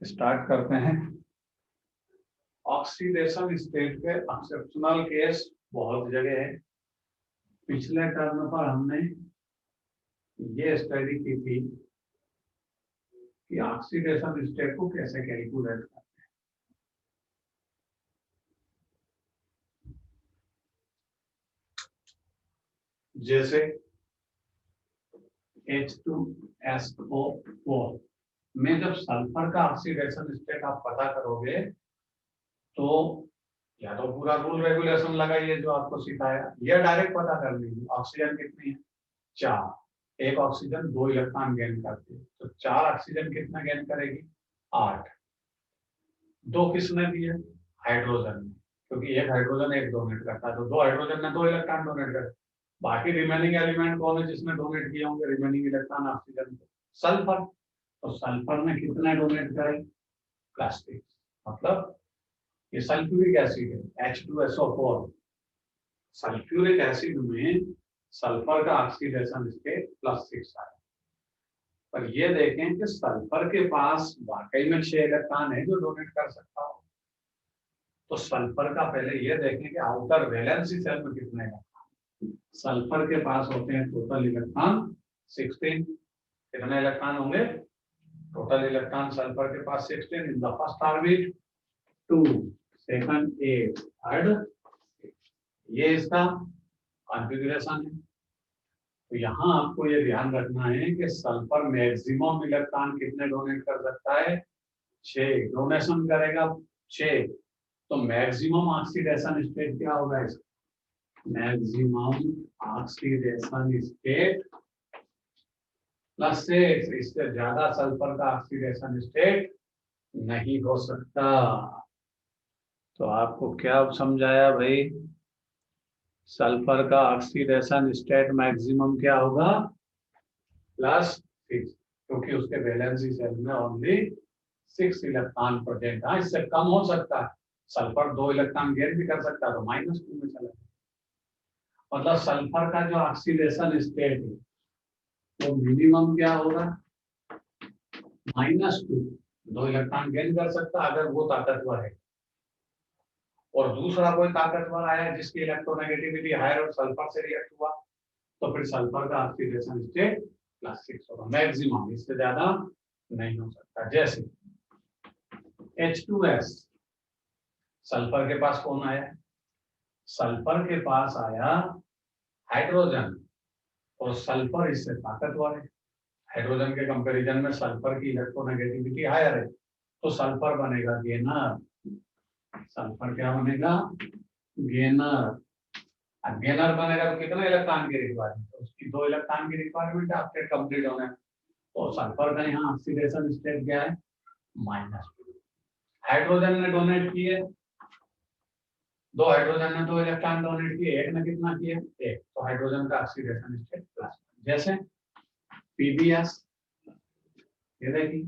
Start करते हैं। Oxidation state के एक्सेप्शनल केस बहुत जगह है। पिछले टर्म पर हमने ये स्टडी की थी कि ऑक्सीडेशन स्टेट को कैसे कैलकुलेट करते हैं। जैसे H2SO4 में जब सल्फर का ऑक्सीडेशन स्टेट आप पता करोगे तो या तो पूरा रूल रेगुलेशन लगाइए जो आपको सिखाया, या डायरेक्ट पता कर लीजिए ऑक्सीजन कितनी है, 4। एक ऑक्सीजन 2 इलेक्ट्रॉन गेन करती है, तो 4 ऑक्सीजन कितना गेन करेगी, 8। 2 किसने दिए, हाइड्रोजन ने, क्योंकि एक हाइड्रोजन एक डोनेट करता है, तो 2 हाइड्रोजन ने 2 इलेक्ट्रॉन डोनेट कर। बाकी रिमेनिंग एलिमेंट कौन है जिसने डोनेट किए होंगे रिमेनिंग इलेक्ट्रॉन ऑक्सीजन को, सल्फर। तो सल्फर ने कितने डोनेट करे, प्लास्टिक। मतलब ये सल्फ्यूरिक एसिड है H2SO4। सल्फ्यूरिक एसिड में सल्फर का ऑक्सीडेशन स्टेट +6 आया। पर ये देखें कि सल्फर के पास वाकई में 6 इलेक्ट्रॉन है जो डोनेट कर सकता हो। तो सल्फर का पहले ये देखें कि आउटर वैलेंसी सेल में कितने इलेक्ट्रॉन। सल्फर के पास होते हैं टोटल इलेक्ट्रॉन 16। कितने इलेक्ट्रॉन होंगे, टोटल इलेक्ट्रॉन सल्फर के पास 16 in the first orbit, 2 second 8 third. ये इसका कॉन्फ़िगरेशन है। तो यहाँ आपको ये ध्यान रखना है कि सल्फर मैक्सिमम इलेक्ट्रॉन कितने डोनेट कर सकता है, 6 डोनेशन करेगा 6। तो मैक्सिमम ऑक्सीडेशन स्टेट क्या होगा इसका, मैक्सिमम ऑक्सीडेशन स्टेट +6। इससे ज्यादा सल्फर का ऑक्सीडेशन स्टेट नहीं हो सकता। तो आपको क्या समझाया भाई, सल्फर का ऑक्सीडेशन स्टेट मैक्सिमम क्या होगा, +6, क्योंकि उसके वैलेंसी सेल में ओनली 6 इलेक्ट्रॉन प्रेजेंट है। इससे कम हो सकता है, सल्फर 2 इलेक्ट्रॉन गेन भी कर सकता है, तो -2 में चला। मतलब सल्फर का जो ऑक्सीडेशन स्टेट है वो मिनिमम क्या होगा, -2। 2 इलेक्ट्रॉन गेन कर सकता है अगर वो ताकतवर है, और दूसरा कोई ताकतवर आया जिसकी इलेक्ट्रोनेगेटिविटी हायर और सल्फर से रिएक्ट हुआ, तो फिर सल्फर का ऑक्सीडेशन स्टेट +6 होगा मैक्सिमम, इससे ज्यादा नहीं हो सकता। जैसे H2S, सल्फर के पास कौन आया, सल्फर के पास आया हाइड्रोजन, और सल्फर इससे ताकतवर है। हाइड्रोजन के कंपैरिजन में सल्फर की इलेक्ट्रोनेगेटिविटी हायर है, तो सल्फर बनेगा गेनर। सल्फर क्या बनेगा, गेनर। गेनर बनेगा तो कितने इलेक्ट्रॉन की रिक्वायरमेंट, तो उसकी 2 इलेक्ट्रॉन की रिक्वायरमेंट है आपके कंप्लीट होने। तो सल्फर का यहाँ ऑक्सीडेशन स्टेट क्या है, -2। हाइड्रोजन ने डोनेट किए 2, हाइड्रोजन ने 2 इलेक्ट्रॉन डोनेट किए, एक ने कितना किया, 1। तो हाइड्रोजन का ऑक्सीडेशन स्टेट +। जैसे PbS, ये देखिए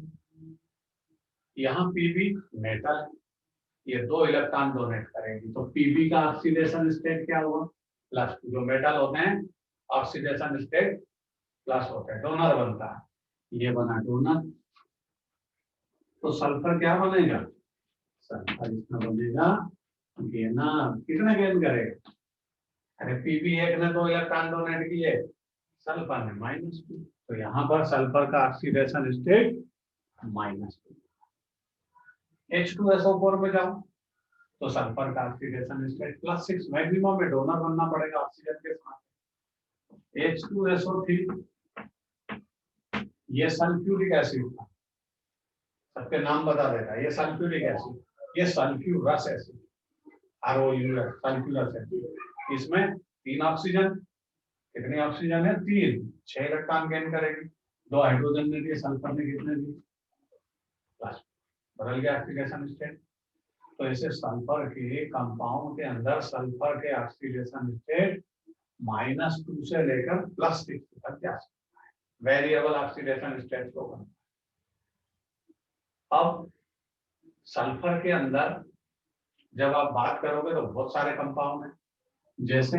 यहाँ Pb मेटल, ये 2 इलेक्ट्रॉन डोनेट करेगी, तो Pb का ऑक्सीडेशन स्टेट क्या हुआ, +2। जो मेटल होते हैं ऑक्सीडेशन स्टेट प्लस होता है, डोनर बनता है, ये बना डोनर। तो सल्फर क्या बनेगा, सल्फर इसमें बनेगा गेनर। कितने गेन करेगा, अरे Pb एक ने 2 इलेक्ट्रॉन डोनेट किए, सल्फर ने -2, तो यहाँ पर सल्फर का ऑक्सीडेशन स्टेट -2। H2SO4 में जाओ तो सल्फर का ऑक्सीडेशन स्टेट +6, मैक्सिमम में डोनर बनना पड़ेगा ऑक्सीजन के साथ। H2SO3, ये सल्फ्यूरिक एसिड था, सबके नाम बता देता है, ये सल्फ्यूरिक एसिड, ये sulphurous acid, ROUS, sulphurous acid. इसमें 3 ऑक्सीजन, कितनी ऑक्सीजन है, 3, 6 इलेक्ट्रॉन गेन करेगी, 2 हाइड्रोजन ने दिए, सल्फर ने कितने दिए, प्लस। बदल गया ऑक्सीडेशन स्टेट। तो ऐसे सल्फर के कंपाउंड के अंदर सल्फर के ऑक्सीडेशन स्टेट -2 से लेकर +6 तक जा सकता है, वेरिएबल ऑक्सीडेशन स्टेट को बनता है। अब सल्फर के अंदर जब आप बात करोगे तो बहुत सारे कंपाउंड हैं, जैसे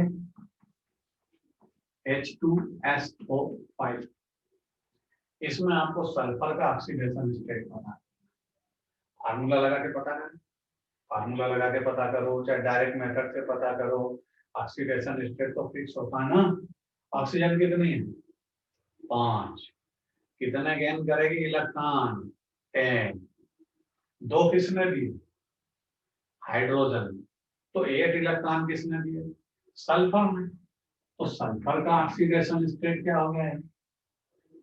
H2SO5, इसमें आपको सल्फर का ऑक्सीडेशन स्टेट बना है, फार्मूला लगा के पता करें, फार्मूला लगा के पता करो, चाहे डायरेक्ट मेथड से पता करो। ऑक्सीडेशन स्टेट तो फिक्स होता है ना। ऑक्सीजन कितनी है? 5। कितने गेन करेगी इलेक्ट्रॉन? 10। 2 किसने दिए? हाइड्रोजन। तो 8 इलेक्ट्रॉन किसने दिए? सल्फर में। तो सल्फर का ऑक्सीडेशन स्टेट क्या हो गया है?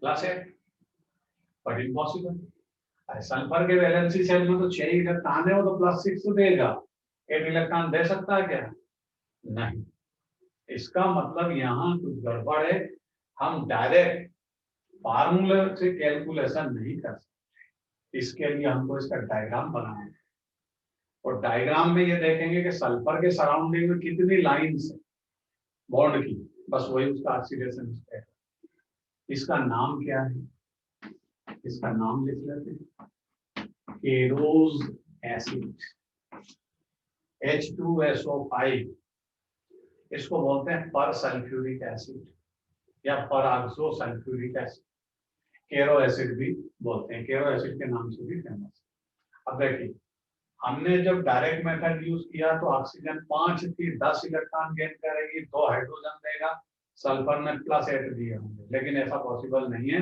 +8। But impossible. सल्फर के वैलेंसी शेल में तो 6 इलेक्ट्रॉन है, वो तो +6 देगा। 8 इलेक्ट्रॉन दे सकता है क्या? नहीं। इसका मतलब यहाँ कुछ गड़बड़ है। हम डायरेक्ट फार्मूले से कैलकुलेशन नहीं कर सकते। इसके लिए हमको इसका डायग्राम बनाना है। और डायग्राम में ये देखेंगे कि सल्फर के सराउंडिंग में कितनी लाइंस है बॉन्ड की, बस वही उसका ऑक्सीडेशन स्टेट है। इसका नाम क्या है? इसका नाम लिख लेते हैं, केरोज एसिड, H2SO5। इसको बोलते हैं पर सल्फ्यूरिक एसिड या पर ऑक्सो सल्फ्यूरिक एसिड। केरो एसिड भी बोलते हैं, केरो एसिड के नाम से भी फेमस है। अब देखिए, हमने जब डायरेक्ट मेथड यूज किया तो ऑक्सीजन 5 थी, 10 इलेक्ट्रॉन गेन करेगी, 2 हाइड्रोजन देगा। सल्फर में +8 दिए होंगे, लेकिन ऐसा पॉसिबल नहीं है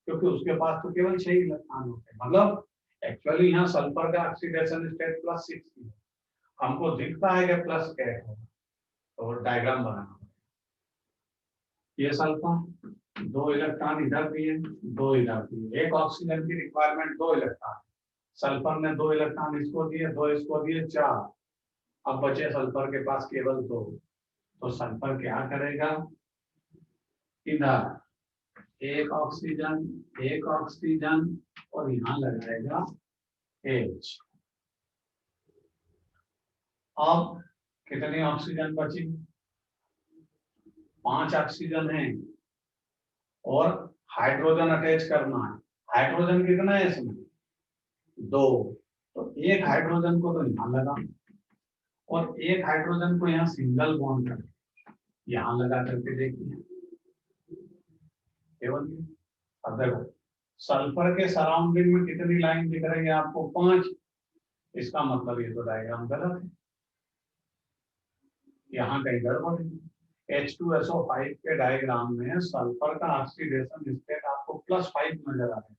क्योंकि उसके पास तो केवल 6 इलेक्ट्रॉन होते हैं। मतलब एक्चुअली यहाँ सल्फर का ऑक्सीडेशन स्टेट +6 है, हमको दिखता है कि +8 होगा। तो डायग्राम बनाना, ये सल्फर 2 इलेक्ट्रॉन इधर दिए, 2 इधर दिए। एक ऑक्सीजन की रिक्वायरमेंट 2 इलेक्ट्रॉन, सल्फर ने 2 इलेक्ट्रॉन इसको दिए, 2 इसको दिए, 4। अब बचे सल्फर के पास केवल 2। तो सल्फर क्या करेगा? इधर एक ऑक्सीजन, एक ऑक्सीजन, और यहाँ लगाएगा H। अब कितनी ऑक्सीजन बची? 5 ऑक्सीजन है और हाइड्रोजन अटैच करना है। हाइड्रोजन कितना है इसमें? 2। तो एक हाइड्रोजन को तो यहाँ लगा और एक हाइड्रोजन को यहाँ सिंगल बॉन्ड कर यहाँ लगा करके देखिए केवल। अब देखो, सल्फर के सराउंडिंग में कितनी लाइन दिख रही है आपको? 5। इसका मतलब ये तो डायग्राम गलत है, यहाँ कहीं गड़बड़ है। H2SO5 के डायग्राम में सल्फर का ऑक्सीडेशन स्टेट आपको +5 नजर आ रहा है,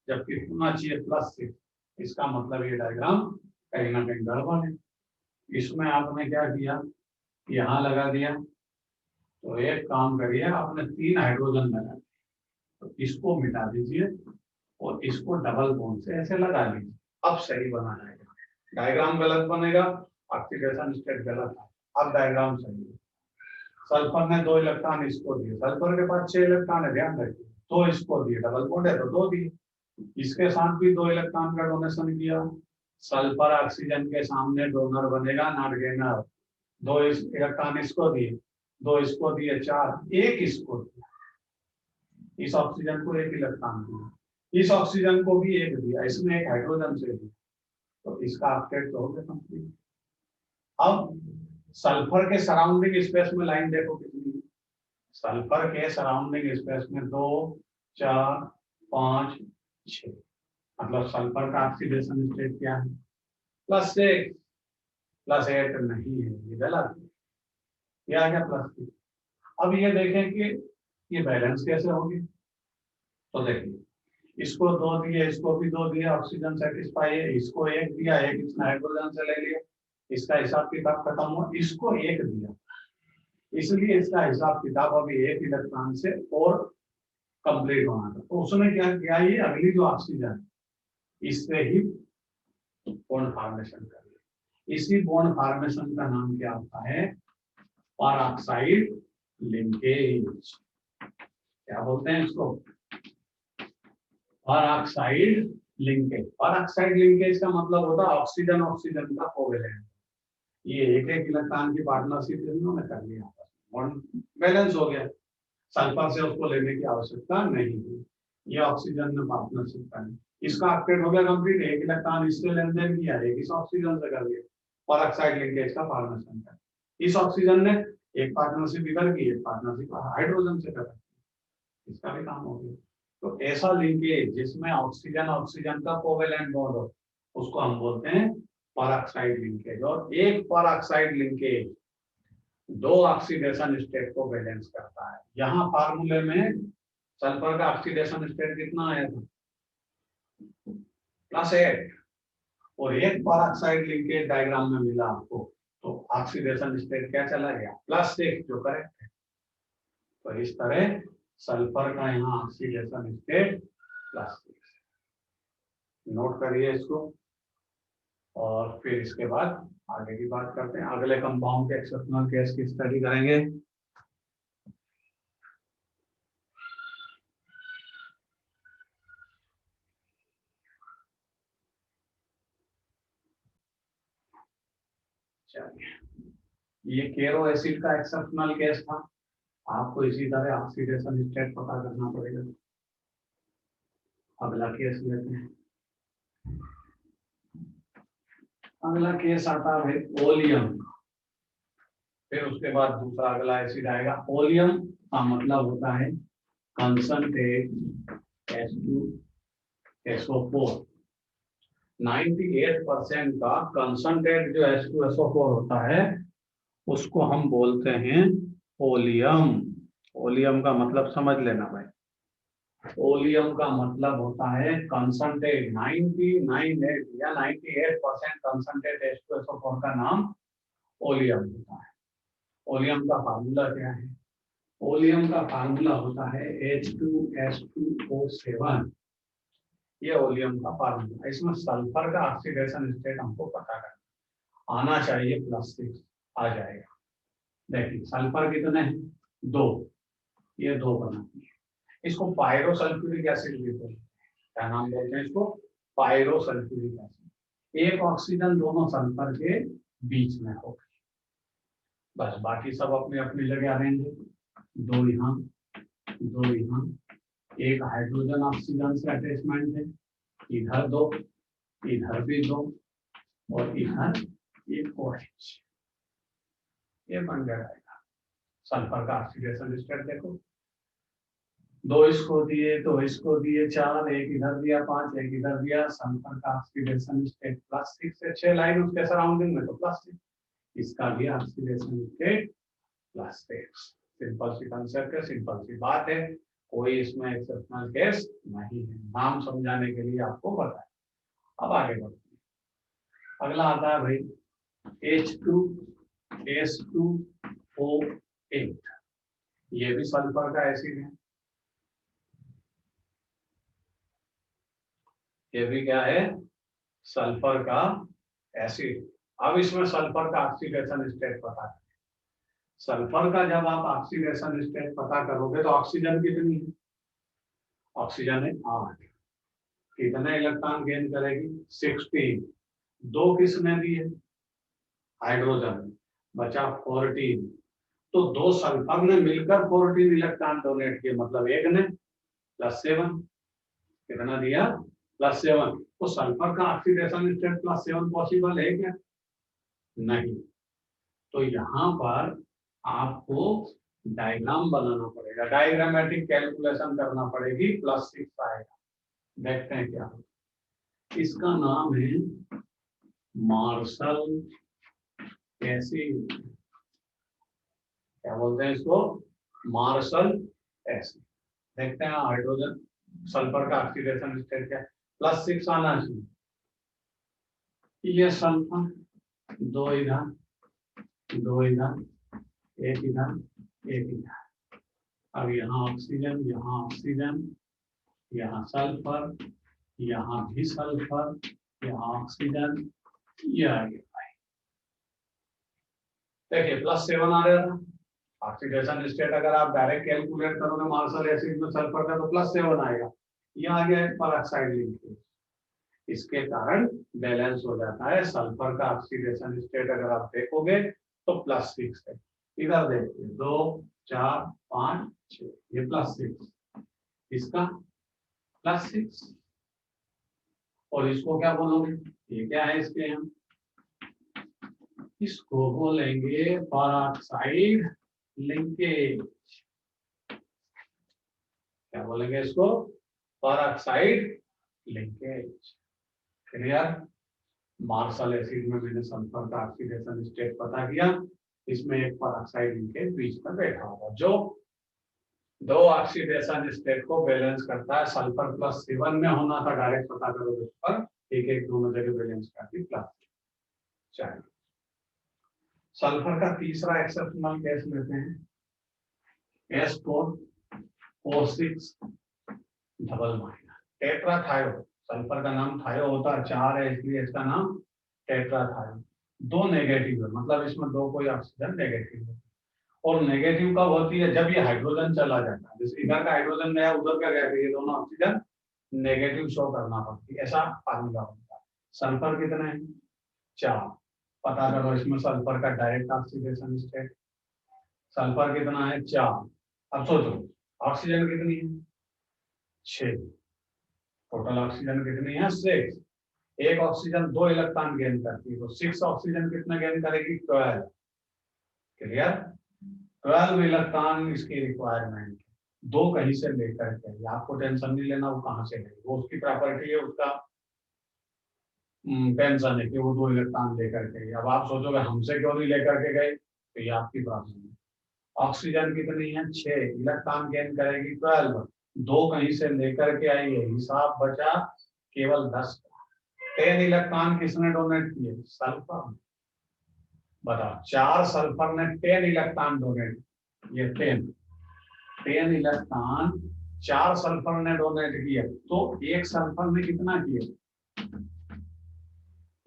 जबकि होना चाहिए +6। इसका मतलब ये डायग्राम कहीं ना कहीं गड़बड़ है। इसमें आपने क्या किया? यहाँ लगा दिया। तो एक काम करिए, आपने 3 हाइड्रोजन लगा दिए, तो इसको मिटा दीजिए और इसको डबल बॉन्ड से ऐसे लगा लीजिए। अब सही बना जाएगा। डायग्राम गलत बनेगा, ऑक्सीडेशन स्टेट गलत है। अब डायग्राम सही है। सल्फर ने 2 इलेक्ट्रॉन इसको दिए, सल्फर के पास 6 इलेक्ट्रॉन है, ध्यान रखिए। 2 इसको दिए, डबल बॉन्ड है तो 2 दिए। इसके साथ भी 2 इलेक्ट्रॉन का डोनेशन किया। सल्फर ऑक्सीजन के सामने डोनर बनेगा, नॉट गेनर। 2 इलेक्ट्रॉन इसको दिए, 2 इसको दिए, 4। एक इसको दिया, इस ऑक्सीजन को 1 इलेक्ट्रॉन दिया, इस ऑक्सीजन को भी 1 दिया, इसमें 1 हाइड्रोजन से दिया। तो इसका ऑक्टेट तो हो गया कंप्लीट। अब सल्फर के सराउंडिंग स्पेस में लाइन देखो कितनी है। सल्फर के सराउंडिंग स्पेस में 2, 4, 5, 6। मतलब सल्फर का ऑक्सीडेशन स्टेट क्या है? +6। +8 नहीं है, ये गलत है। ये आ गया +6। अब ये देखें कि ये बैलेंस कैसे होगी। तो देखिए, इसको 2 दिए, इसको भी 2 दिए, ऑक्सीजन सेटिस्फाई है। इसको 1 दिया, 1 इसने हाइड्रोजन से ले लिया, इसका हिसाब किताब खत्म हुआ। इसको 1 दिया, इसलिए इसका हिसाब किताब अभी 1 इलेक्ट्रॉन से और कंप्लीट होना था। तो उसने क्या किया? ये अगली जो ऑक्सीजन, इससे ही बॉन्ड फॉर्मेशन कर लिया। इसी बॉन्ड फॉर्मेशन का नाम क्या होता है? Peroxide linkage. क्या बोलते हैं इसको? Peroxide linkage. परऑक्साइड लिंकेज का मतलब होता है ऑक्सीजन ऑक्सीजन का कोवेलेंट। ये एक इलेक्ट्रॉन की पार्टनरशिप इन्होंने कर लिया, बॉन्ड बैलेंस हो गया। सल्फर से उसको लेने की आवश्यकता नहीं है, ये ऑक्सीजन ने पार्टनरशिप कर ली। इसका ऑक्टेट हो गया कंप्लीट। 1 इलेक्ट्रॉन इससे लेन देन किया, 1 इस ऑक्सीजन से कर लिया, परऑक्साइड लिंकेज का फॉर्मेशन कर। इस ऑक्सीजन ने एक पार्टनरशिप इधर की, एक पार्टनरशिप हाइड्रोजन से कर, इसका भी काम हो गया। तो ऐसा लिंकेज जिसमें ऑक्सीजन ऑक्सीजन का कोवेलेंट बॉन्ड हो, उसको हम बोलते हैं परऑक्साइड लिंकेज। और एक परऑक्साइड लिंकेज दो ऑक्सीडेशन स्टेट को बैलेंस करता है। यहाँ फार्मूले में सल्फर का ऑक्सीडेशन स्टेट कितना आया था, +8, और एक परऑक्साइड लिंकेज डायग्राम में मिला आपको, तो ऑक्सीडेशन स्टेट क्या चला गया, +6, जो करेक्ट है। तो इस तरह सल्फर का यहाँ ऑक्सीडेशन स्टेट +6। नोट करिए इसको, और फिर इसके बाद आगे की बात करते हैं। अगले कंपाउंड के एक्सेप्शनल केस की स्टडी करेंगे। चलिए, ये केरो एसिड का एक्सेप्शनल केस था। आपको इसी तरह ऑक्सीडेशन स्टेट पता करना पड़ेगा। अगला केस लेते हैं। अगला केस आता है ओलियम। फिर उसके बाद दूसरा अगला एसिड आएगा। ओलियम का मतलब होता है कंसंट्रेट H2SO4। 98% का कंसंट्रेट जो H2SO4 होता है उसको हम बोलते हैं ओलियम। ओलियम का मतलब समझ लेना भाई। ओलियम का मतलब होता है कंसंट्रेट 99 या 98% कंसंट्रेट H2SO4 का नाम ओलियम होता है। ओलियम का फार्मूला क्या है? ओलियम का फार्मूला होता है H2S2O7। ये ओलियम का फार्मूला। इसमें सल्फर का ऑक्सीडेशन स्टेट हमको पता करना आना चाहिए, +6 आ जाएगा। देखिए सल्फर कितने हैं, 2, ये 2 बनाती है। इसको पायरोसल्फ्यूरिक एसिड भी बोलते हैं। क्या नाम बोलते हैं इसको? Pyrosulphuric acid. एक ऑक्सीजन दोनों सल्फर के बीच में होगी, बस बाकी सब अपने अपनी जगह रहेंगे। 2 यहाँ, 2 यहाँ, एक हाइड्रोजन ऑक्सीजन से अटैचमेंट है, इधर 2, इधर भी 2, और इधर एक OH। ये बन जाएगा सल्फर का ऑक्सीडेशन स्टेट। देखो 2 इसको दिए, 2 इसको दिए, 4, एक इधर दिया, 5, एक इधर दिया। सल्फर का ऑक्सीडेशन स्टेट +6 से 6 लाइन उसके सराउंडिंग में, तो +6। इसका भी ऑक्सीडेशन स्टेट +6। सिंपल सी कंसेप्ट है, सिंपल सी बात है, कोई इसमें एक्सेप्शनल केस नहीं है। नाम समझाने के लिए आपको पता है। अब आगे बढ़ते हैं। अगला आता है भाई H2S2O8। ये भी सल्फर का एसिड है। ये भी क्या है? सल्फर का एसिड। अब इसमें सल्फर का ऑक्सीडेशन स्टेट पता करें। सल्फर का जब आप ऑक्सीडेशन स्टेट पता करोगे तो ऑक्सीजन कितनी है? ऑक्सीजन है 8। कितने इलेक्ट्रॉन गेन करेगी? 16। 2 किसने दिए? हाइड्रोजन। बचा 14। तो 2 सल्फर ने मिलकर 14 इलेक्ट्रॉन डोनेट किए, मतलब एक ने +7। कितना दिया? +7। तो सल्फर का ऑक्सीडेशन स्टेट +7 पॉसिबल है क्या? नहीं। तो यहाँ पर आपको डायग्राम बनाना पड़ेगा, डायग्रामेटिक कैलकुलेशन करना पड़ेगी, +6 आएगा। देखते हैं क्या होगा। इसका नाम है मार्शल एसिड। क्या बोलते हैं इसको? Marshall acid. देखते हैं हाइड्रोजन सल्फर का ऑक्सीडेशन स्टेट क्या है। +6 आना चाहिए। ये सल्फर 2 इधर, 2 इधर, एक इधर, एक इधर। अब यहाँ ऑक्सीजन, यहाँ ऑक्सीजन, यहाँ सल्फर, यहाँ भी सल्फर, यहाँ ऑक्सीजन, ये आ गया भाई। देखिए +7 आ रहा था। ऑक्सीडेशन स्टेट अगर आप डायरेक्ट कैलकुलेट करोगे मार्शल एसिड में सल्फर का, तो +7 आएगा। ये आ गया परऑक्साइड लिंकेज। इसके कारण बैलेंस हो जाता है। सल्फर का ऑक्सीडेशन स्टेट अगर आप देखोगे तो +6 है। इधर देखिए 2, 4, 5, 6, ये +6, इसका +6, और इसको क्या बोलोगे? ये क्या है इसके हम? इसको बोलेंगे परऑक्साइड लिंकेज। क्या बोलेंगे इसको? Peroxide linkage. Clear? Marshall acid में मैंने सल्फर का ऑक्सीडेशन स्टेट पता किया, इसमें एक परऑक्साइड इनके बीच में बैठा होगा जो दो ऑक्सीडेशन स्टेट को बैलेंस करता है। सल्फर +7 में होना था, डायरेक्ट पता करोगे पर एक एक दोनों जगह बैलेंस करती प्लस चाहिए। सल्फर का तीसरा एक्सेप्शनल केस लेते हैं S4O6 डबल माइनस टेट्राथायो। सल्फर का नाम थायो होता है, 4 है इसलिए इसका नाम टेट्राथायो। दो नेगेटिव है, मतलब इसमें दो कोई ऑक्सीजन नेगेटिव है। और नेगेटिव कब होती है? जब ये हाइड्रोजन चला जाता है, जैसे इधर का हाइड्रोजन गया उधर का गया, ये दोनों ऑक्सीजन नेगेटिव शो करना पड़ती है, ऐसा फार्मूला होता है। सल्फर कितने हैं? 4। पता करो इसमें सल्फर का डायरेक्ट ऑक्सीडेशन स्टेट। सल्फर कितना है? 4। अब सोचो ऑक्सीजन कितनी है? 6। टोटल ऑक्सीजन कितनी है? 6। एक ऑक्सीजन 2 इलेक्ट्रॉन गेन करती है, तो 6 ऑक्सीजन कितना गेन करेगी? 12। क्लियर? 12 इलेक्ट्रॉन इसकी रिक्वायरमेंट। दो कहीं से लेकर के, आपको टेंशन नहीं लेना वो कहां से लेगी, वो उसकी प्रॉपर्टी है, उसका टेंशन है कि वो 2 इलेक्ट्रॉन लेकर के। अब आप सोचोगे हमसे क्यों नहीं लेकर के गए, तो ये आपकी प्रॉब्लम है। ऑक्सीजन कितनी है? 6 इलेक्ट्रॉन गेन करेगी 12, दो कहीं से लेकर के आई है, हिसाब बचा केवल 10। 10 इलेक्ट्रॉन किसने डोनेट किए? सल्फर। बताओ 4 सल्फर ने 10 इलेक्ट्रॉन डोनेट, ये 10 इलेक्ट्रॉन 4 सल्फर ने डोनेट किया, तो एक सल्फर ने कितना किया?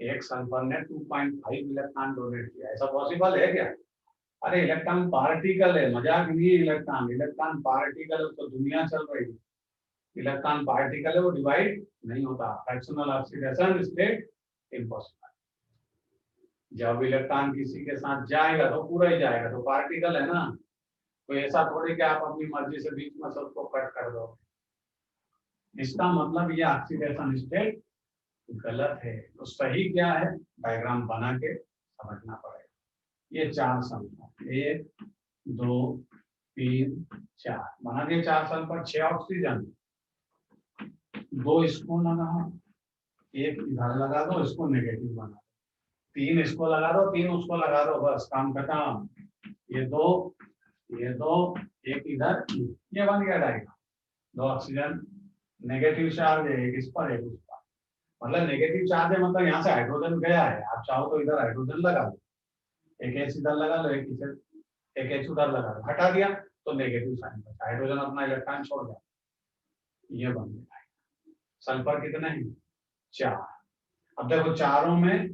एक सल्फर ने 2.5 इलेक्ट्रॉन डोनेट किया। ऐसा पॉसिबल है क्या? अरे इलेक्ट्रॉन पार्टिकल है, मजाक नहीं है। इलेक्ट्रॉन इलेक्ट्रॉन पार्टिकल है, तो दुनिया चल रही है। इलेक्ट्रॉन पार्टिकल है, वो डिवाइड नहीं होता। Fractional oxidation state impossible. जब इलेक्ट्रॉन किसी के साथ जाएगा तो पूरा ही जाएगा, तो पार्टिकल है ना, तो ऐसा थोड़ी कि आप अपनी मर्जी से बीच में सबको कट कर दो। इसका मतलब ये ऑक्सीडेशन स्टेट गलत है। तो सही क्या है, डायग्राम बना के समझना पड़ेगा। ये 4 सल्फर, 1 2 3 4 बना के 4 सल्फर, 6 ऑक्सीजन, 2 इसको लगा, एक इधर लगा दो, इसको नेगेटिव बना दो, 3 इसको लगा दो, 3 उसको लगा दो, बस काम खत्म। ये 2 ये 2 एक इधर, ये बन गया डायग्राम। 2 ऑक्सीजन नेगेटिव चार्ज है, एक इस पर एक उस पर, मतलब नेगेटिव चार्ज है, मतलब यहाँ से हाइड्रोजन गया है। आप चाहो तो इधर हाइड्रोजन लगा दो, एक एच इधर लगा लो, एक एच उधर लगा दो, हटा दिया तो नेगेटिव साइन बचा, हाइड्रोजन अपना इलेक्ट्रॉन छोड़ गया, ये बन गया। सल्फर कितने हैं? 4। अब देखो चारों में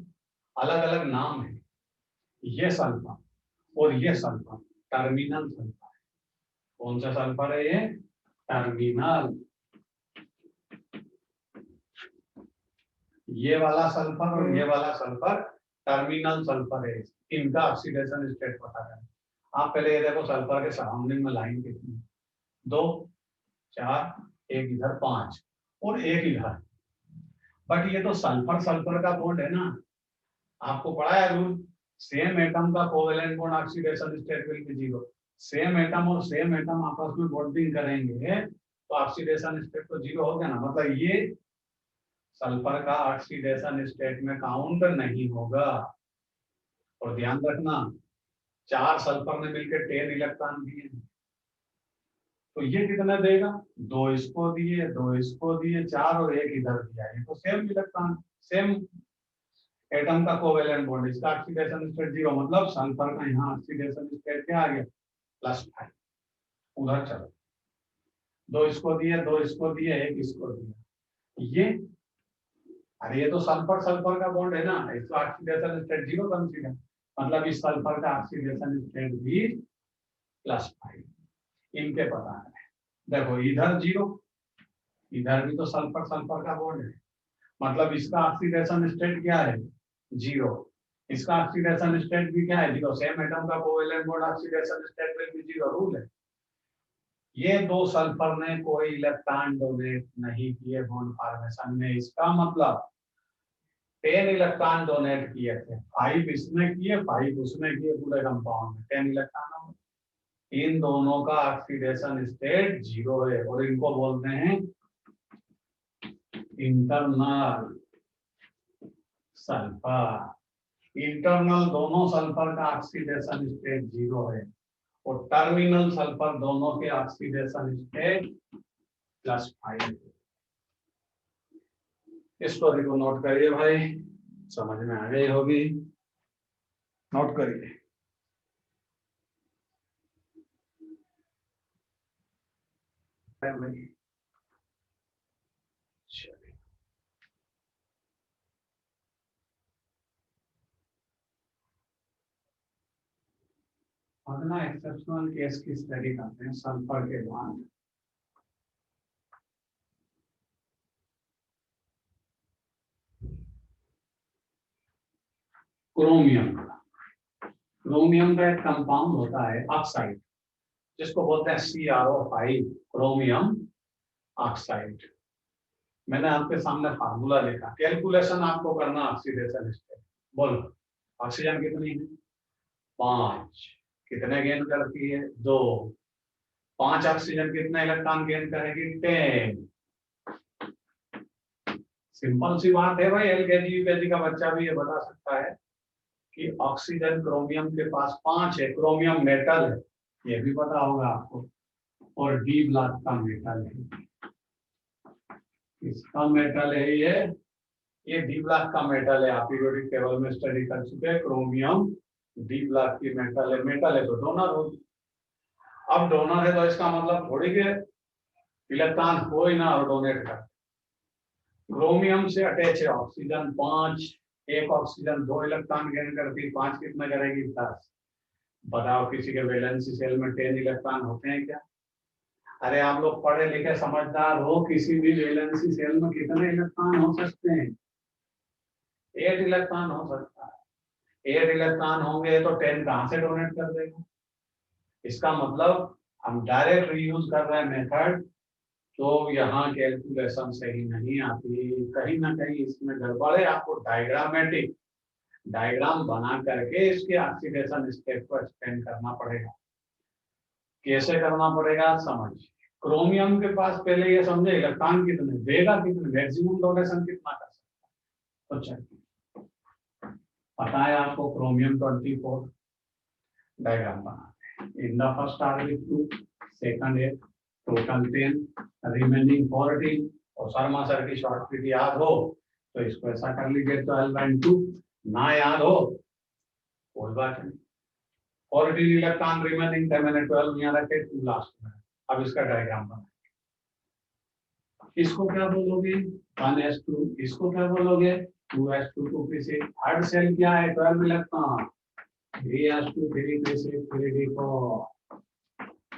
अलग अलग नाम है। ये सल्फर और ये सल्फर टर्मिनल सल्फर है। कौन सा सल्फर है ये? टर्मिनल। ये वाला सल्फर और ये वाला सल्फर टर्मिनल सल्फर है। इनका ऑक्सीडेशन स्टेट पता करें। आप पहले ये देखो सल्फर के सराउंडिंग में लाइन कितनी है? 2 4, एक इधर 5 और एक इधर। बट ये तो सल्फर सल्फर का बॉन्ड है ना, आपको पढ़ा है रूल, सेम एटम का covalent bond oxidation state will be 0। Same atom और सेम एटम आपस में बॉन्डिंग करेंगे तो ऑक्सीडेशन स्टेट तो 0 हो गया ना, मतलब ये सल्फर का ऑक्सीडेशन स्टेट में काउंट नहीं होगा। और ध्यान रखना 4 सल्फर ने मिलकर 10 इलेक्ट्रॉन दिए, तो ये कितना देगा? 2 इसको दिए, 2 इसको दिए, 4 और एक इधर दिया, ये तो सेम इलेक्ट्रॉन सेम एटम का कोवेलेंट बॉन्ड, इसका ऑक्सीडेशन स्टेट 0, मतलब सल्फर का यहाँ ऑक्सीडेशन स्टेट क्या आ गया? +5। उधर चलो, 2 इसको दिए, 2 इसको दिए, एक इसको दिया, ये अरे ये तो सल्फर सल्फर का बॉन्ड है ना, इसका ऑक्सीडेशन स्टेट 0 कंसीडर, मतलब इस सल्फर का ऑक्सीडेशन स्टेट भी +5। इनके पता है। देखो इधर 0, इधर भी तो सल्फर सल्फर का बॉन्ड है, मतलब इसका ऑक्सीडेशन स्टेट क्या है? 0। इसका ऑक्सीडेशन स्टेट भी क्या है? 0। सेम एटम का कोवेलेंट बॉन्ड ऑक्सीडेशन स्टेट में भी 0 रूल है। ये 2 सल्फर ने कोई इलेक्ट्रॉन डोनेट नहीं किए बॉन्ड फॉर्मेशन में, इसका मतलब 10 इलेक्ट्रॉन डोनेट किए थे, 5 इसने किए, 5 उसने किए, पूरे कंपाउंड में 10 इलेक्ट्रॉन। इन दोनों का ऑक्सीडेशन स्टेट 0 है और इनको बोलते हैं इंटरनल सल्फर। इंटरनल दोनों सल्फर का ऑक्सीडेशन स्टेट 0 है और टर्मिनल सल्फर दोनों के ऑक्सीडेशन स्टेट +5 है। स्टोरी को नोट करिए भाई, समझ में आ गई होगी, नोट करिए। भाई अगला एक्सेप्शनल केस की स्टडी करते हैं सल्फर के बाद। क्रोमियम का एक कंपाउंड होता है ऑक्साइड, जिसको बोलते हैं CrO5 क्रोमियम ऑक्साइड। मैंने आपके सामने फार्मूला लिखा, कैलकुलेशन आपको करना ऑक्सीडेशन स्टेट। बोलो ऑक्सीजन कितनी है? 5। कितने गेन करती है? 2। 5 ऑक्सीजन कितने इलेक्ट्रॉन गेन करेगी? 10। सिंपल सी बात है भाई, LKG UKG का बच्चा भी ये बता सकता है कि ऑक्सीजन क्रोमियम के पास 5 है। क्रोमियम मेटल है, ये भी पता होगा आपको, और डी ब्लॉक का मेटल है। इसका मेटल है ये डी ब्लॉक का मेटल है। आप पीरियोडिक टेबल में स्टडी कर चुके हैं। क्रोमियम डी ब्लॉक की मेटल है तो डोनर हो। अब डोनर है तो इसका मतलब थोड़ी के इलेक्ट्रॉन हो ही ना और डोनेट कर। क्रोमियम से अटैच है ऑक्सीजन 5, एक ऑक्सीजन 2 इलेक्ट्रॉन गेन करती, 5 कितना करेगी? 10। बताओ किसी के वैलेंसी सेल में 10 इलेक्ट्रॉन होते हैं क्या? अरे आप लोग पढ़े लिखे समझदार हो, किसी भी वैलेंसी सेल में कितने इलेक्ट्रॉन हो सकते हैं? 8 इलेक्ट्रॉन हो सकता है। 8 इलेक्ट्रॉन होंगे तो 10 कहां से डोनेट कर देगा? इसका मतलब हम डायरेक्ट रीयूज कर रहे हैं मेथड, तो यहाँ कैलकुलेशन सही नहीं आती, कहीं ना कहीं इसमें गड़बड़ है। आपको डायग्रामेटिक डायग्राम बना करके इसके ऑक्सीडेशन स्टेट को एक्सप्लेन करना पड़ेगा। कैसे करना पड़ेगा समझिए। क्रोमियम के पास पहले ये समझे इलेक्ट्रॉन कितने देगा, कितने मैक्सिमम डोनेशन कितना कर सकता है। तो चलिए पता है आपको क्रोमियम 24 डायग्राम बनाते हैं। In the first orbit 2, second 8, total 10, remaining 14। और शर्मा सर की शॉर्ट ट्रिक याद हो तो इसको ऐसा कर लीजिए 12/2। ना याद हो कोई बात नहीं। 14 इलेक्ट्रॉन रिमेनिंग थे, मैंने 12 यहाँ रखे 2 लास्ट में। अब इसका डायग्राम बना, इसको क्या बोलोगे? 1s2। इसको क्या बोलोगे? 2s2 2p6। थर्ड सेल क्या है? 12 इलेक्ट्रॉन, 3s2 3p6 3d4।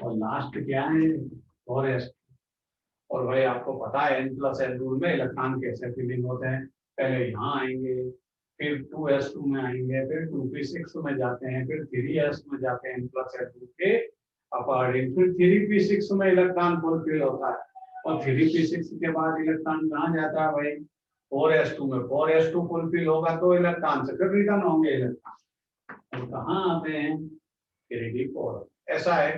और लास्ट क्या है? 4s2। और भाई आपको पता है n+n रूल में इलेक्ट्रॉन कैसे फिलिंग होते हैं। पहले यहाँ आएंगे, फिर 2s2 में आएंगे, फिर 2p6 में जाते हैं, फिर 3s में जाते हैं n+n रूल के अकॉर्डिंग, फिर 3p6 में इलेक्ट्रॉन फुलफिल होता है। और 3p6 के बाद इलेक्ट्रॉन कहाँ जाता है भाई? 4s2 में। 4s2 फुलफिल होगा तो इलेक्ट्रॉन से फिर रिटर्न होंगे इलेक्ट्रॉन, तो कहाँ आते हैं? 3d4। ऐसा है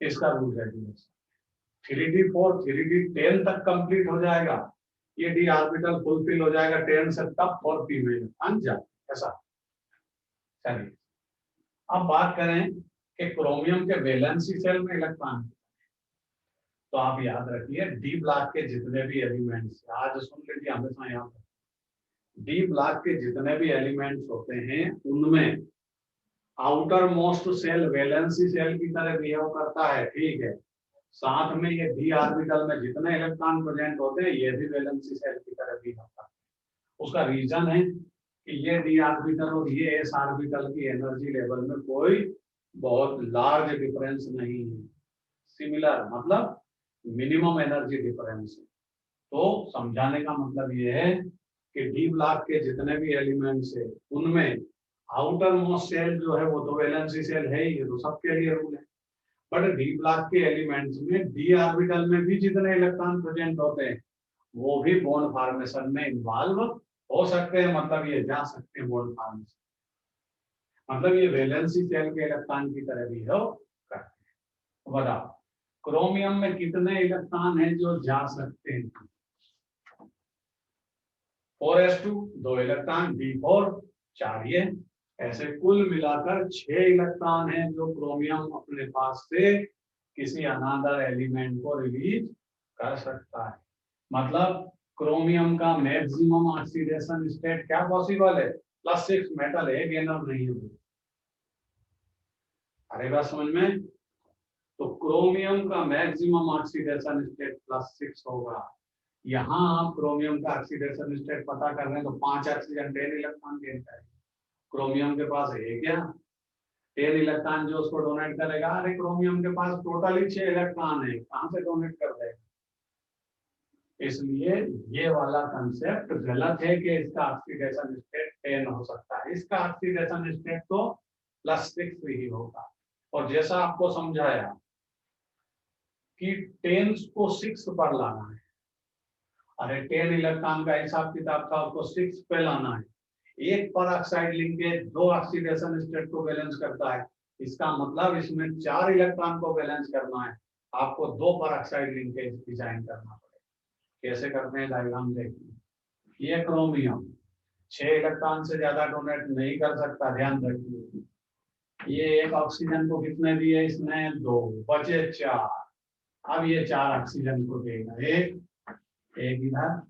इसका रूल रेगुलेशन। 3d4 3d10 तक कंप्लीट हो जाएगा, ये डी ऑर्बिटल फुलफिल हो जाएगा 10 से, तब 4p में इलेक्ट्रॉन जाए। ऐसा चलिए अब बात करें कि क्रोमियम के वैलेंसी सेल में इलेक्ट्रॉन, तो आप याद रखिए डी ब्लॉक के जितने भी एलिमेंट्स, आज सुन लीजिए हमेशा याद रखिए, डी ब्लॉक के जितने भी एलिमेंट्स होते हैं उनमें outermost shell valency shell की तरह बिहेव करता है, ठीक है। साथ में ये डी ऑर्बिटल में जितने इलेक्ट्रॉन प्रेजेंट होते हैं ये भी वैलेंसी सेल की तरह बिहेव करता है। उसका रीजन है कि ये डी ऑर्बिटल और ये एस ऑर्बिटल की एनर्जी लेवल में कोई बहुत लार्ज डिफरेंस नहीं है, सिमिलर मतलब मिनिमम एनर्जी डिफरेंस है। तो समझाने का मतलब ये है कि डी ब्लॉक के जितने भी एलिमेंट्स है उनमें आउटर मोस्ट सेल जो है वो तो वैलेंसी सेल है ही, तो सबके लिए रूल है। बट डी ब्लॉक के एलिमेंट्स में डी ऑर्बिटल में भी जितने इलेक्ट्रॉन प्रेजेंट होते हैं वो भी बॉन्ड फॉर्मेशन में इन्वॉल्व हो सकते हैं, मतलब ये जा सकते हैं बॉन्ड फॉर्मेशन, मतलब ये वैलेंसी सेल के इलेक्ट्रॉन की तरह भी हो करते हैं। बताओ क्रोमियम में कितने इलेक्ट्रॉन हैं जो जा सकते हैं? 4s2 2 इलेक्ट्रॉन, B4 4, ये ऐसे कुल मिलाकर 6 इलेक्ट्रॉन हैं जो क्रोमियम अपने पास से किसी अनदर एलिमेंट को रिलीज कर सकता है। मतलब क्रोमियम का मैक्सिमम ऑक्सीडेशन स्टेट क्या पॉसिबल है? +6, मेटल है, गेनर नहीं है। अरे बात समझ में? तो क्रोमियम का मैक्सिमम ऑक्सीडेशन स्टेट +6 होगा। यहाँ आप क्रोमियम का ऑक्सीडेशन स्टेट पता कर रहे हैं तो 5 ऑक्सीजन 10 इलेक्ट्रॉन गेन करेंगे। क्रोमियम के पास है क्या 10 इलेक्ट्रॉन जो उसको डोनेट करेगा? अरे क्रोमियम के पास टोटली 6 इलेक्ट्रॉन है, कहां से डोनेट कर देगा? इसलिए ये वाला कंसेप्ट गलत है कि इसका ऑक्सीडेशन स्टेट 10 हो सकता है। इसका ऑक्सीडेशन स्टेट तो +6 ही होगा। और जैसा आपको समझाया कि 10 को 6 पर लाना है, अरे 10 इलेक्ट्रॉन का हिसाब किताब था, उसको 6 पे लाना है। एक पर ऑक्साइड लिंकेज 2 ऑक्सीडेशन स्टेट को बैलेंस करता है, इसका मतलब इसमें 4 इलेक्ट्रॉन को बैलेंस करना है, आपको 2 पर ऑक्साइड लिंकेज डिजाइन करना पड़ेगा। कैसे करते हैं डायग्राम देखिए। ये क्रोमियम 6 इलेक्ट्रॉन से ज्यादा डोनेट नहीं कर सकता, ध्यान रखिए। ये एक ऑक्सीजन को कितने दिए इसने? 2, बचे 4। अब ये 4 ऑक्सीजन को देगा, एक इधर,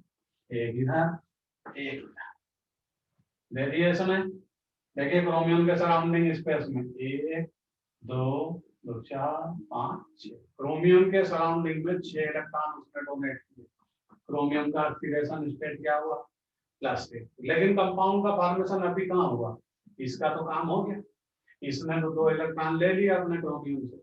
एक इधर, एक इधर। देखिए इसमें, देखिए क्रोमियम के सराउंडिंग स्पेस में 1 2 2 4 5 6, क्रोमियम के सराउंडिंग में 6 इलेक्ट्रॉन उसने डोनेट किए। क्रोमियम का ऑक्सीडेशन स्टेट क्या हुआ? +6। लेकिन कंपाउंड का फॉर्मेशन अभी कहाँ हुआ? इसका तो काम हो गया, इसने तो 2 इलेक्ट्रॉन ले लिया अपने क्रोमियम से।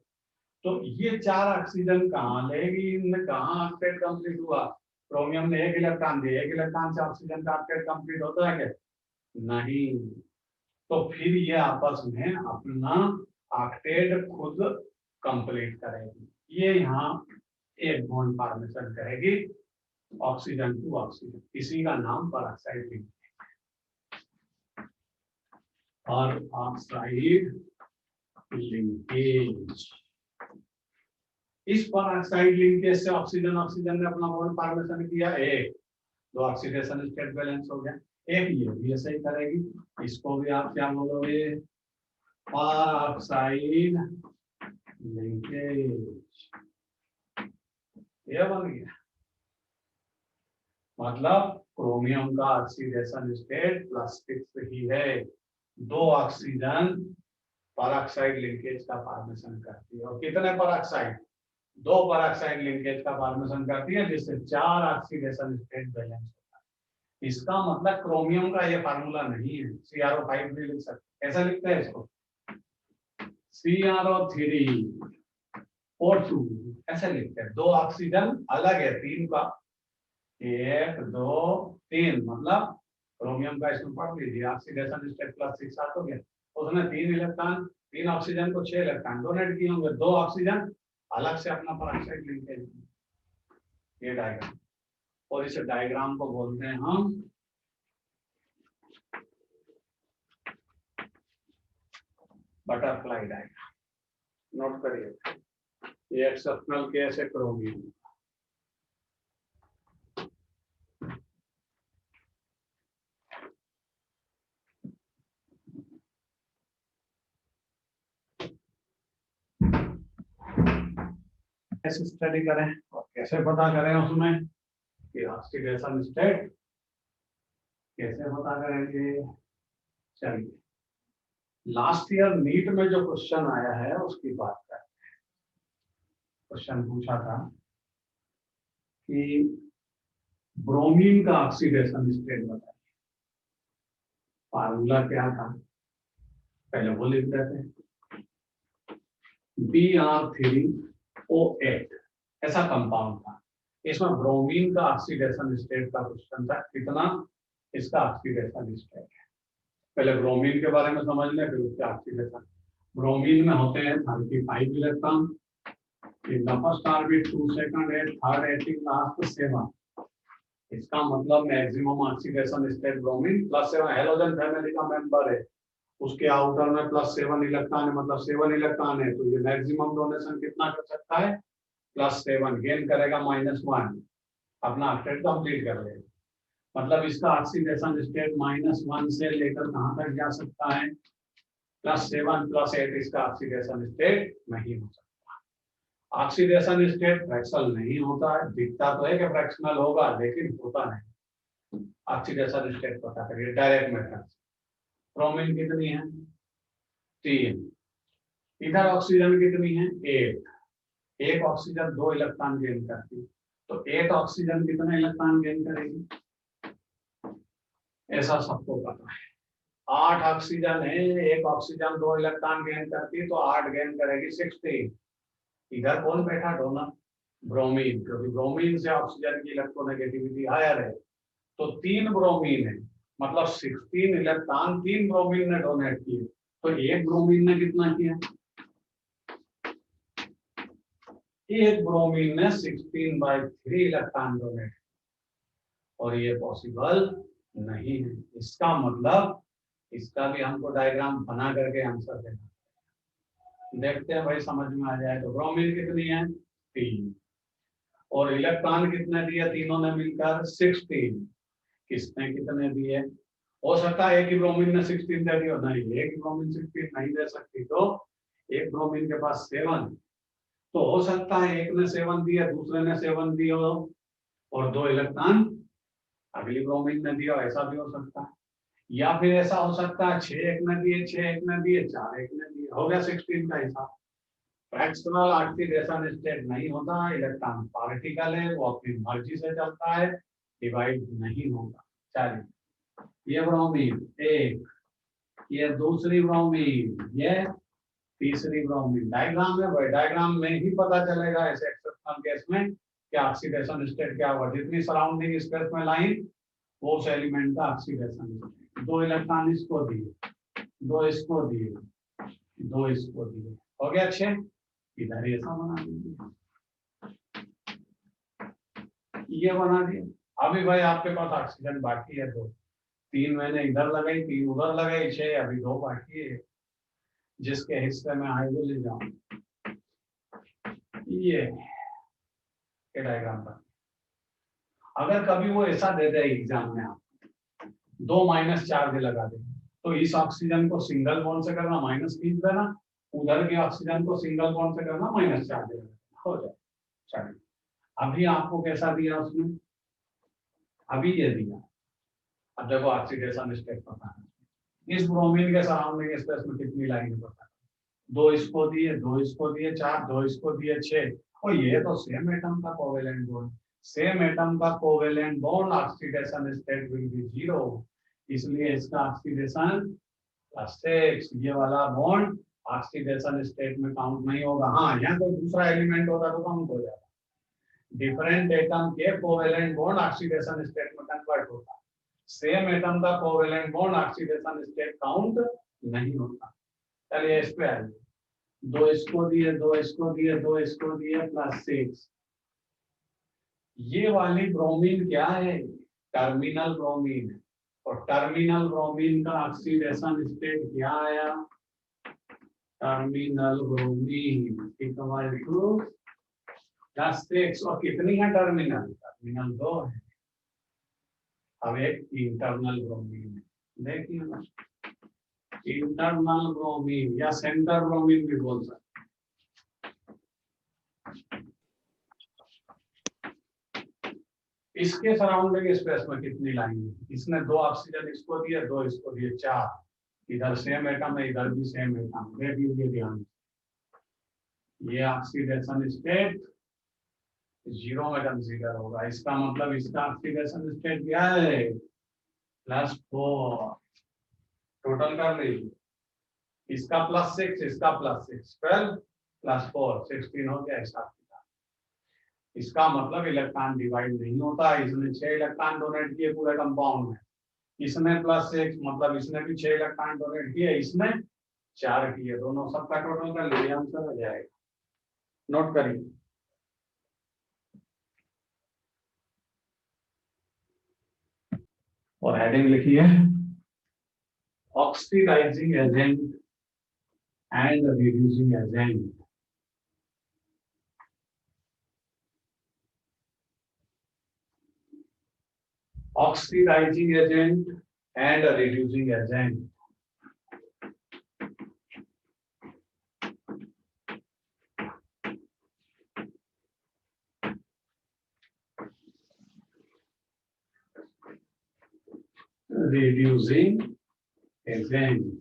तो ये 4 ऑक्सीजन कहाँ लेगी? इनमें कहाँ ऑक्टेट कंप्लीट हुआ? क्रोमियम ने 1 इलेक्ट्रॉन दिया, 1 इलेक्ट्रॉन से ऑक्सीजन का ऑक्टेट कंप्लीट होता है क्या? नहीं। तो फिर ये आपस में अपना ऑक्टेट खुद कंप्लीट करेगी। ये यहाँ एक बॉन्ड फॉर्मेशन करेगी, ऑक्सीजन टू ऑक्सीजन, इसी का नाम पेरोक्साइड लिंकेज और ऑक्साइड लिंकेज। इस पेरोक्साइड लिंकेज से ऑक्सीजन ने अपना बॉन्ड फॉर्मेशन किया, एक 2 ऑक्सीडेशन स्टेट बैलेंस हो गया। एक ये भी ऐसे ही करेगी, इसको भी आप क्या बोलोगे? Peroxide linkage. ये बन गया। मतलब क्रोमियम का ऑक्सीडेशन स्टेट +6 ही है। 2 ऑक्सीजन पेरोक्साइड लिंकेज का फॉर्मेशन करती है। और कितने पेरोक्साइड? 2 पेरोक्साइड लिंकेज का फॉर्मेशन करती है, जिससे 4 ऑक्सीडेशन स्टेट बैलेंस होता है। इसका मतलब क्रोमियम का ये फार्मूला नहीं है, CrO5 भी लिख सकते। कैसा लिखते हैं इसको? CrO3O2 ऐसे लिखते हैं। 2 ऑक्सीजन अलग है, 3 का 1 2 3, मतलब क्रोमियम का इसमें पढ़ लीजिए, ऑक्सीडेशन स्टेट +6 सात हो गया। उसने 3 इलेक्ट्रॉन, 3 ऑक्सीजन को 6 इलेक्ट्रॉन डोनेट किए होंगे, 2 ऑक्सीजन अलग से अपना पेरोक्साइड लिंकेज। ये डायग्राम, और इस डायग्राम को बोलते हैं हम बटरफ्लाई डायग्राम। नोट करिए, ये एक्सेप्शनल केस है क्रोमियम। कैसे स्टडी करें और कैसे पता करें उसमें कि ऑक्सीडेशन स्टेट कैसे पता करेंगे? चलिए, लास्ट ईयर नीट में जो क्वेश्चन आया है उसकी बात करते हैं। क्वेश्चन पूछा था कि ब्रोमीन का ऑक्सीडेशन स्टेट बताइए। फार्मूला क्या था? पहले वो लिख देते हैं। Br3O8 ऐसा कंपाउंड था, इसमें ब्रोमीन का ऑक्सीडेशन स्टेट का क्वेश्चन था, कितना इसका ऑक्सीडेशन स्टेट है। पहले ब्रोमीन के बारे में समझ लें, फिर उसके ऑक्सीडेशन। ब्रोमीन में होते हैं 35 electron, first orbit 2 second 8 third 18 last 7। इसका मतलब maximum oxidation state bromine +7 halogen family का मेंबर है, उसके आउटर में +7 इलेक्ट्रॉन है, मतलब 7 इलेक्ट्रॉन है, तो ये मैक्सिमम डोनेशन कितना कर सकता है? +7 गेन करेगा -1, अपना ऑक्टेट कंप्लीट कर लेगा। मतलब इसका ऑक्सीडेशन स्टेट -1 से लेकर कहां तक जा सकता है, +7 +8 इसका ऑक्सीडेशन स्टेट नहीं हो सकता। ऑक्सीडेशन स्टेट फ्रैक्शनल नहीं होता है, दिखता तो है कि फ्रैक्शनल होगा लेकिन होता नहीं। ऑक्सीडेशन स्टेट पता करिए डायरेक्ट मेथड। ब्रोमीन कितनी है, 3। इधर ऑक्सीजन कितनी है, 8। एक ऑक्सीजन 2 इलेक्ट्रॉन गेन करती है, तो 8 ऑक्सीजन कितने इलेक्ट्रॉन गेन करेगी, ऐसा सबको पता है। 8 ऑक्सीजन है, एक ऑक्सीजन 2 इलेक्ट्रॉन गेन करती है तो 8 गेन करेगी 16। इधर कौन बैठा डोनर, ब्रोमीन, क्योंकि ब्रोमीन से ऑक्सीजन की इलेक्ट्रोनेगेटिविटी हायर है, तो 3 ब्रोमीन है, मतलब 16 इलेक्ट्रॉन 3 ब्रोमीन ने डोनेट किए, तो एक ब्रोमीन ने कितना किया, एक ब्रोमीन ने 16/3 इलेक्ट्रॉन डोनेट, और ये पॉसिबल नहीं है। इसका मतलब इसका भी हमको डायग्राम बना करके आंसर देना, देखते हैं भाई समझ में आ जाए। तो ब्रोमीन कितनी है, 3, और इलेक्ट्रॉन कितने दिए तीनों ने मिलकर, 16। किसने कितने दिए, हो सकता है एक ही ब्रोमीन ने 16 दे दिया, नहीं एक ही ब्रोमीन 16 नहीं दे सकती, तो एक ब्रोमीन के पास 7, तो हो सकता है एक ने 7 दिया, दूसरे ने 7 दिया और 2 इलेक्ट्रॉन अगली ब्रोमीन ने दिया, ऐसा भी हो सकता है। या फिर ऐसा हो सकता है 6 एक ने दिए, 6 एक ने दिए, 4 एक ने दिए, हो गया 16 का हिसाब। फ्रैक्शनल ऑक्सीडेशन स्टेट नहीं होता, इलेक्ट्रॉन पार्टिकल है, वो अपनी मर्जी से चलता है, डिवाइड नहीं होगा। चलिए, ये ब्रोमीन एक, ये दूसरी ब्रोमीन, ये तीसरी ब्रोमीन। डायग्राम है भाई, डायग्राम में ही पता चलेगा ऐसे एक्सेप्शनल केस में कि ऑक्सीडेशन स्टेट क्या हुआ। जितनी सराउंडिंग स्पेस में लाइन, वो उस एलिमेंट का ऑक्सीडेशन स्टेट। 2 इलेक्ट्रॉन इसको दिए, 2 इसको दिए, 2 इसको दिए, हो गया 6। इधर ऐसा बना दीजिए, ये बना दिया। अभी भाई आपके पास ऑक्सीजन बाकी है 2, 3 मैंने इधर लगाई, 3 उधर लगाई, 6 अभी 2 बाकी है, जिसके हिस्से में आए वो ले जाऊं। ये डायग्राम पर अगर कभी वो ऐसा दे दे एग्जाम में, आप 2 माइनस चार्ज लगा दे, तो इस ऑक्सीजन को सिंगल बॉन्ड से करना, माइनस खींच देना, उधर के ऑक्सीजन को सिंगल बॉन्ड से करना, माइनस चार्ज लगाना, हो जाए। चलिए, अभी आपको कैसा दिया उसने, अभी ये दिया। अब देखो ऑक्सीडेशन स्टेट पता है, इस ब्रोमीन के सराउंडिंग स्पेस में कितनी लाइन पता है, 2 इसको दिए, 2 इसको दिए, 4, 2 इसको दिए, 6, और ये तो सेम एटम का कोवेलेंट बॉन्ड, सेम एटम का covalent bond, oxidation state will be 0, इसलिए इसका ऑक्सीडेशन +6। ये वाला बॉन्ड ऑक्सीडेशन स्टेट में काउंट नहीं होगा। हाँ, यहाँ कोई दूसरा एलिमेंट होता तो काउंट हो जाता। डिफरेंट एटम के कोवेलेंट बॉन्ड ऑक्सीडेशन स्टेट में कन्वर्ट होता, सेम एटम का covalent bond oxidation state count नहीं होता। चलिए इस पे आइए, 2 इसको दिए, 2 इसको दिए, 2 इसको दिए, +6। ये वाली ब्रोमीन क्या है, टर्मिनल ब्रोमीन है, और टर्मिनल ब्रोमीन का ऑक्सीडेशन स्टेट क्या आया, टर्मिनल ब्रोमीन इक्वल टू +6। और कितनी है टर्मिनल, टर्मिनल 2 है। अब एक इंटरनल ब्रोमीन है, देखिए इंटरनल ब्रोमीन या सेंटर ब्रोमीन भी बोल सकते। इसके सराउंडिंग स्पेस में कितनी लाइन है, इसने 2 ऑक्सीजन इसको दिए, 2 इसको दिए, 4, इधर सेम एटम है, इधर भी सेम एटम, देख लीजिए ध्यान। ये ऑक्सीडेशन स्टेट 0 में कंसीडर होगा, इसका मतलब इसका ऑक्सीडेशन स्टेट क्या है, +4। टोटल कर लीजिए, इसका +6, इसका +6, 12 +4 16 हो गया हिसाब। इसका मतलब इलेक्ट्रॉन डिवाइड नहीं होता, इसने 6 इलेक्ट्रॉन डोनेट किए पूरे कंपाउंड में, इसने +6 मतलब इसने भी 6 इलेक्ट्रॉन डोनेट किए, इसने 4 किए, दोनों सबका टोटल कर लीजिए, आंसर हो जाएगा। नोट करिए, और हेडिंग लिखिए, oxidising agent and reducing agent. Oxidising agent and reducing agent. Reducing agent,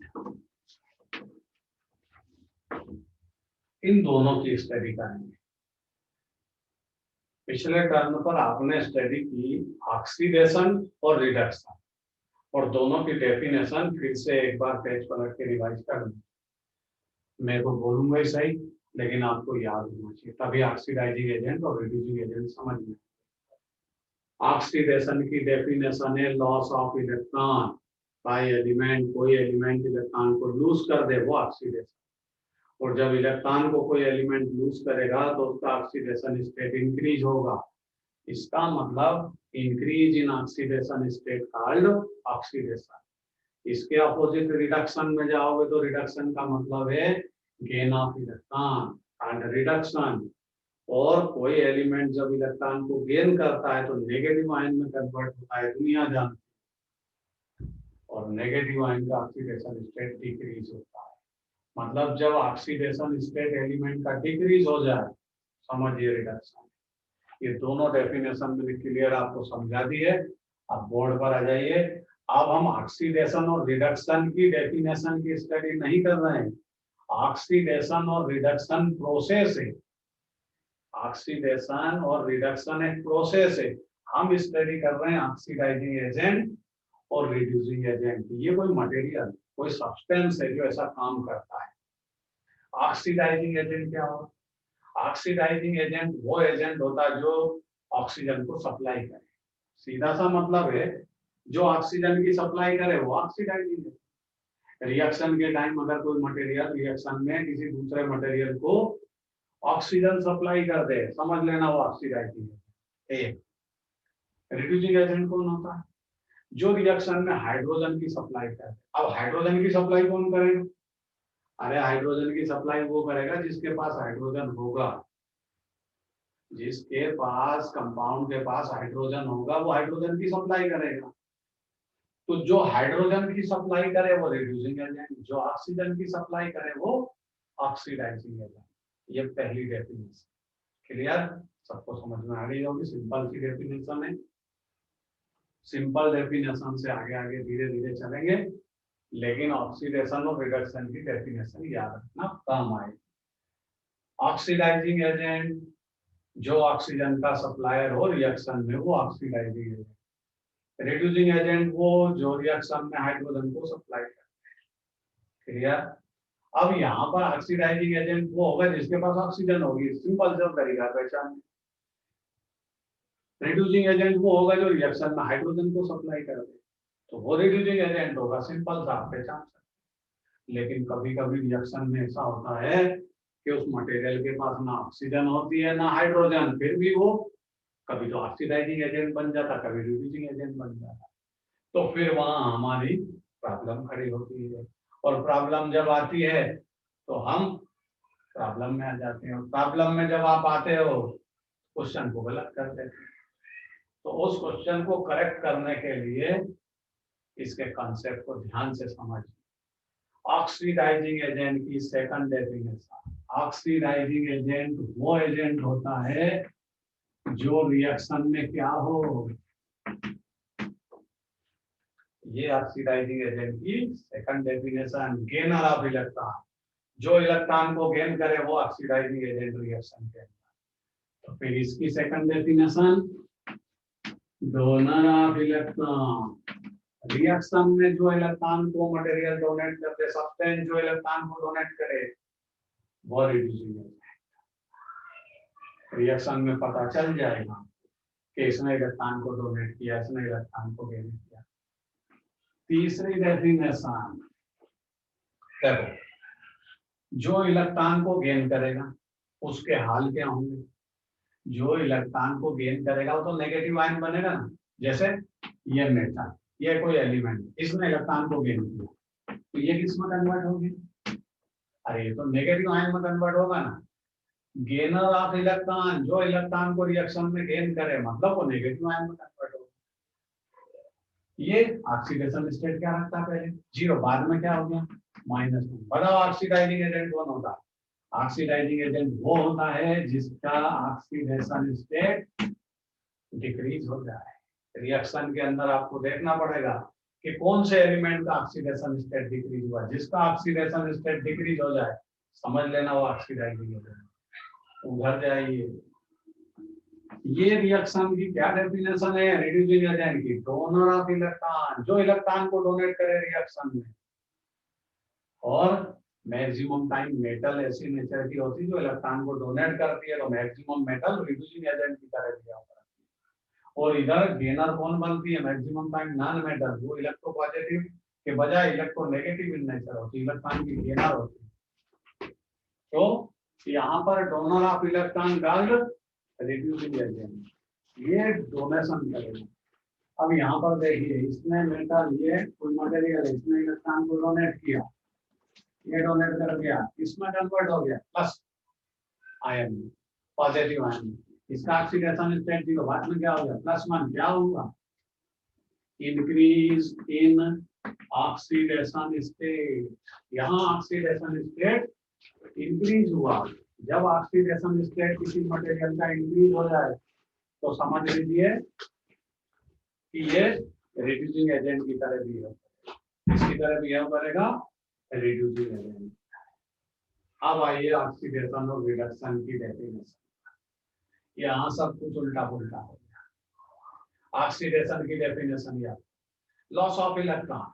इन दोनों की स्टडी करेंगे। पिछले टर्म पर आपने स्टडी की ऑक्सीडेशन और रिडक्शन, और दोनों की डेफिनेशन फिर से एक बार पेज पलट के रिवाइज कर लें। मैं तो बोलूंगा ही सही, लेकिन आपको याद होना चाहिए, तभी ऑक्सीडाइजिंग एजेंट और रिड्यूसिंग एजेंट समझ में। ऑक्सीडेशन की डेफिनेशन है loss of electron by element, कोई एलिमेंट इलेक्ट्रॉन को लूज कर दे वो ऑक्सीडेशन, और जब इलेक्ट्रॉन को कोई एलिमेंट लूज करेगा तो उसका ऑक्सीडेशन स्टेट इंक्रीज होगा। इसका मतलब increase in oxidation state called oxidation. इसके अपोजिट रिडक्शन में जाओगे तो रिडक्शन का मतलब है gain of electron called reduction. और कोई एलिमेंट जब इलेक्ट्रॉन को गेन करता है तो नेगेटिव आयन में कन्वर्ट होता है, दुनिया जानती है, और नेगेटिव आयन का ऑक्सीडेशन स्टेट डिक्रीज होता है। मतलब जब ऑक्सीडेशन स्टेट एलिमेंट का डिक्रीज हो जाए, समझिए रिडक्शन। ये दोनों डेफिनेशन मैंने क्लियर आपको समझा दी है। आप बोर्ड पर आ जाइए। अब हम ऑक्सीडेशन और रिडक्शन की डेफिनेशन की स्टडी नहीं कर रहे हैं। ऑक्सीडेशन और रिडक्शन प्रोसेस है। ऑक्सीडेशन और रिडक्शन एक प्रोसेस है। हम स्टडी कर रहे हैं ऑक्सीडाइजिंग एजेंट और रिड्यूसिंग एजेंट। ये कोई मटेरियल, कोई सब्सटेंस है जो ऐसा काम करता है। ऑक्सीडाइजिंग एजेंट क्या होगा? ऑक्सीडाइजिंग एजेंट वो एजेंट होता है जो ऑक्सीजन को सप्लाई करे। सीधा सा मतलब है, जो ऑक्सीजन की सप्लाई करे वो ऑक्सीडाइजिंग है। रिएक्शन के टाइम अगर कोई मटेरियल रिएक्शन में किसी दूसरे मटेरियल को ऑक्सीजन सप्लाई कर दे, समझ लेना वो ऑक्सीडाइजिंग है। रिड्यूसिंग एजेंट कौन होता है? जो रिएक्शन में हाइड्रोजन की सप्लाई करे। अब हाइड्रोजन की सप्लाई कौन करेगा? अरे हाइड्रोजन की सप्लाई वो करेगा जिसके पास हाइड्रोजन होगा। जिसके पास कंपाउंड के पास हाइड्रोजन होगा वो हाइड्रोजन की सप्लाई करेगा। तो जो हाइड्रोजन की सप्लाई करे वो रिड्यूसिंग एजेंट, जो ऑक्सीजन की सप्लाई करे वो ऑक्सीडाइजिंग एजेंट। ये पहली डेफिनेशन क्लियर, सबको समझ में आ गई होगी। सिंपल सी डेफिनेशन है। सिंपल डेफिनेशन से आगे आगे धीरे धीरे चलेंगे, लेकिन ऑक्सीडेशन और रिडक्शन की डेफिनेशन याद रखना काम आए। ऑक्सीडाइजिंग एजेंट जो ऑक्सीजन का सप्लायर हो रिएक्शन में वो ऑक्सीडाइजिंग एजेंट। रिड्यूसिंग एजेंट वो जो रिएक्शन में हाइड्रोजन को सप्लाई करते हैं। क्लियर। अब यहाँ पर ऑक्सीडाइजिंग एजेंट वो होगा जिसके पास ऑक्सीजन होगी, सिंपल से तरीका पहचान। रिड्यूसिंग एजेंट वो होगा जो रिएक्शन में हाइड्रोजन को सप्लाई कर दे, तो वो रिड्यूसिंग एजेंट होगा, सिंपल सा आप पहचान सकते। लेकिन कभी कभी रिएक्शन में ऐसा होता है कि उस मटेरियल के पास ना ऑक्सीजन होती है ना हाइड्रोजन, फिर भी वो कभी तो ऑक्सीडाइजिंग एजेंट बन जाता, कभी रिड्यूसिंग एजेंट बन जाता। तो फिर वहां हमारी प्रॉब्लम खड़ी होती है, और प्रॉब्लम जब आती है तो हम प्रॉब्लम में आ जाते हैं। प्रॉब्लम में जब आप आते हो क्वेश्चन को गलत कर देते हैं। तो उस क्वेश्चन को करेक्ट करने के लिए इसके कॉन्सेप्ट को ध्यान से समझिए। ऑक्सीडाइजिंग एजेंट की सेकंड डेफिनेशन, ऑक्सीडाइजिंग एजेंट वो एजेंट होता है जो रिएक्शन में क्या हो। ये ऑक्सीडाइजिंग एजेंट की second definition, gainer of electron. जो इलेक्ट्रॉन को गेन करे वो ऑक्सीडाइजिंग एजेंट रिएक्शन के अंदर। तो फिर इसकी second definition, donor of electron. Reaction में जो इलेक्ट्रॉन को मटेरियल डोनेट करते, सब्सटेंस जो इलेक्ट्रॉन को डोनेट करे वो रिड्यूसिंग एजेंट। रिएक्शन में पता चल जाएगा कि इसने इलेक्ट्रॉन को डोनेट किया, इसने इलेक्ट्रॉन को गेन किया। तीसरी डेफिनेशन, देखो जो इलेक्ट्रॉन को गेन करेगा उसके हाल क्या होंगे। जो इलेक्ट्रॉन को गेन करेगा वो तो नेगेटिव आयन बनेगा ना। जैसे ये मेटल, ये कोई एलिमेंट, इसने इलेक्ट्रॉन को गेन किया, तो ये किस में कन्वर्ट होगी? अरे ये तो नेगेटिव आयन में कन्वर्ट होगा ना। गेनर ऑफ इलेक्ट्रॉन जो इलेक्ट्रॉन को रिएक्शन में गेन करे, मतलब वो नेगेटिव आयन में कन्वर्ट होगा। ये ऑक्सीडेशन स्टेट क्या रखता है पहले 0, बाद में क्या हो गया -1। बताओ ऑक्सीडाइजिंग एजेंट कौन होता है? ऑक्सीडाइजिंग एजेंट वो होता है जिसका ऑक्सीडेशन स्टेट डिक्रीज हो जाए। रिएक्शन के अंदर आपको देखना पड़ेगा कि कौन से एलिमेंट का ऑक्सीडेशन स्टेट डिक्रीज हुआ। जिसका ऑक्सीडेशन स्टेट डिक्रीज हो जाए समझ लेना वो ऑक्सीडाइजिंग एजेंट। उधर जाइए, ये रिएक्शन की क्या डेफिनेशन है रिड्यूसिंग एजेंट की? डोनर ऑफ इलेक्ट्रॉन, जो इलेक्ट्रॉन को डोनेट करे रिएक्शन में। और मैक्सिमम टाइम मेटल ऐसी नेचर की होती है जो इलेक्ट्रॉन को डोनेट करती है, तो मैक्सिमम मेटल रिड्यूसिंग एजेंट की तरह दिया होता है। और इधर गेनर कौन बनती है? मैक्सिमम टाइम नॉन मेटल, वो इलेक्ट्रोपॉजिटिव के बजाय इलेक्ट्रोनेगेटिव इन नेचर होती है, इलेक्ट्रॉन की गेनर होती है। तो यहाँ पर donor of electron guard reducing agent, ये डोनेशन करेगा। अब यहाँ पर देखिए, इसने मेटल, ये कोई मटेरियल, इसने इलेक्ट्रॉन को डोनेट किया, ये डोनेट कर दिया, इसमें कन्वर्ट हो गया प्लस आयन में, पॉजिटिव आयन में। इसका ऑक्सीडेशन स्टेट 0, बाद में क्या हो गया +1। क्या होगा? Increase in oxidation state. यहाँ ऑक्सीडेशन स्टेट इंक्रीज हुआ। जब ऑक्सीडेशन स्टेट किसी मटेरियल का इंक्रीज हो जाए तो समझ लीजिए कि ये रिड्यूसिंग एजेंट की तरह बिहेव करेगा। किसकी तरह बिहेव करेगा? Reducing agent. अब आइए ऑक्सीडेशन और रिडक्शन की डेफिनेशन। यहाँ सब कुछ उल्टा पुल्टा हो गया। ऑक्सीडेशन की डेफिनेशन या लॉस ऑफ इलेक्ट्रॉन।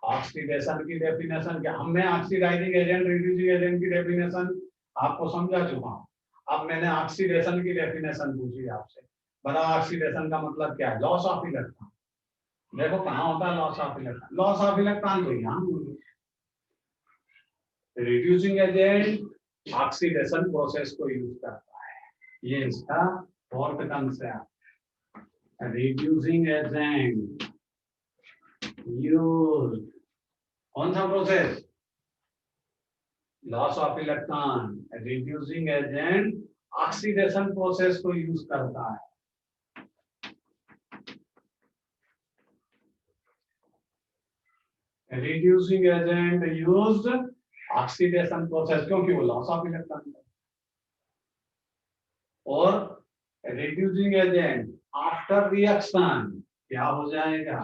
ऑक्सीडेशन की डेफिनेशन क्या? हमने ऑक्सीडाइजिंग एजेंट रिड्यूसिंग एजेंट की डेफिनेशन आपको समझा चुका हूं। अब मैंने ऑक्सीडेशन की डेफिनेशन पूछी आपसे, बताओ ऑक्सीडेशन का मतलब क्या है? Loss of electron. देखो कहाँ होता है loss of electron? Loss of electron तो यहाँ। रिड्यूसिंग एजेंट ऑक्सीडेशन प्रोसेस को यूज करता है, ये इसका fourth concept. Reducing agent use कौन सा process? Loss of electron. Reducing agent oxidation process को यूज करता है। Reducing agent used oxidation process, क्योंकि वो लॉस ऑफ इलेक्ट्रॉन। और रिड्यूसिंग एजेंट आफ्टर रिएक्शन क्या हो जाएगा?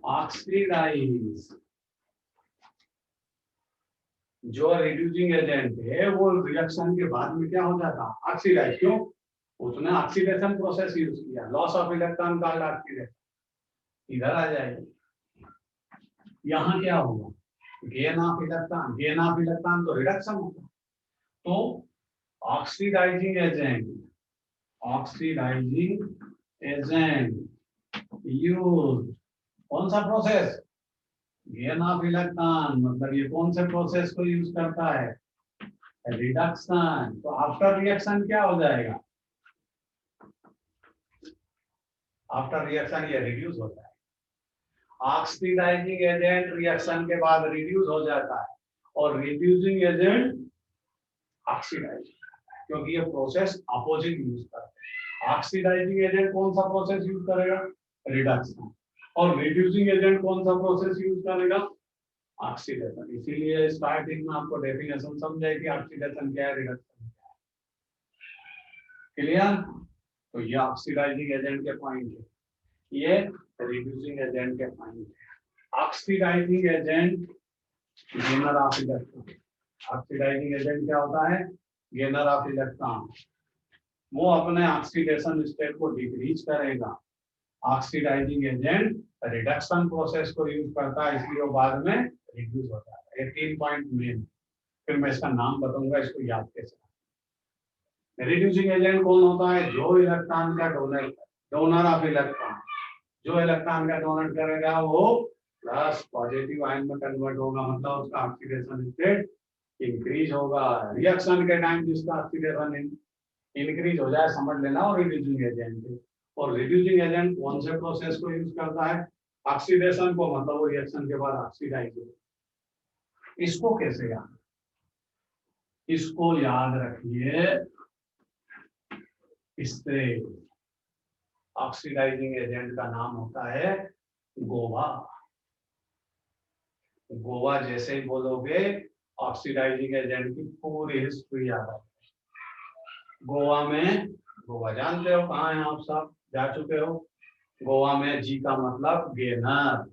ऑक्सीडाइज। जो रिड्यूसिंग एजेंट है वो रिएक्शन के बाद में क्या हो जाता? ऑक्सीडाइज। क्यों? उसने ऑक्सीडेशन प्रोसेस यूज किया, लॉस ऑफ इलेक्ट्रॉन का ऑक्सीडेशन। इधर आ जाएगी, यहाँ क्या होगा? Gain of electron. Gain of electron तो रिडक्शन होगा। तो ऑक्सीडाइजिंग एजेंट यूज कौन सा प्रोसेस? Gain of electron. मतलब ये कौन से प्रोसेस को यूज करता है? रिडक्शन। तो आफ्टर रिएक्शन क्या हो जाएगा? आफ्टर रिएक्शन ये रिड्यूस होता है। ऑक्सीडाइजिंग एजेंट रिएक्शन के बाद रिड्यूस हो जाता है, और रिड्यूसिंग एजेंट ऑक्सीडाइज, क्योंकि ये प्रोसेस अपोजिट यूज करते हैं। ऑक्सीडाइजिंग एजेंट कौन सा प्रोसेस यूज करेगा? रिडक्शन। और रिड्यूसिंग एजेंट कौन सा प्रोसेस यूज करेगा? ऑक्सीडेशन। इसीलिए स्टार्टिंग में आपको डेफिनेशन समझाई कि ऑक्सीडेशन क्या है, रिडक्शन क्या है। क्लियर? तो ये ऑक्सीडाइजिंग एजेंट के पॉइंट है, ये रिड्यूसिंग एजेंट के पॉइंट है। Oxidising agent gainer of electron. Oxidising agent क्या होता है? Gainer of electron. वो अपने ऑक्सीडेशन स्टेट को डिक्रीज करेगा। ऑक्सीडाइजिंग एजेंट रिडक्शन प्रोसेस को यूज करता है, इसलिए वो बाद में रिड्यूस हो जाता है। ये 3 पॉइंट मेन। फिर मैं इसका नाम बताऊंगा, इसको याद कैसे। रिड्यूसिंग एजेंट कौन होता है? जो इलेक्ट्रॉन का डोनर ऑफ इलेक्ट्रॉन, जो इलेक्ट्रॉन का डोनेट करेगा वो प्लस पॉजिटिव आयन में कन्वर्ट होगा, मतलब उसका ऑक्सीडेशन स्टेट इंक्रीज होगा। रिएक्शन के टाइम जिसका ऑक्सीडेशन इंक्रीज हो जाए समझ लेना और रिड्यूसिंग एजेंट है। और रिड्यूसिंग एजेंट कौन से प्रोसेस को यूज करता है? ऑक्सीडेशन को, मतलब वो रिएक्शन के बाद ऑक्सीडाइज हो। इसको कैसे याद? इसको याद रखिए इससे। ऑक्सीडाइजिंग एजेंट का नाम होता है गोवा। गोवा जैसे ही बोलोगे ऑक्सीडाइजिंग एजेंट की पूरी हिस्ट्री याद आ। गोवा में, गोवा जानते हो कहाँ है, आप सब जा चुके हो। गोवा में जी का मतलब गेनर,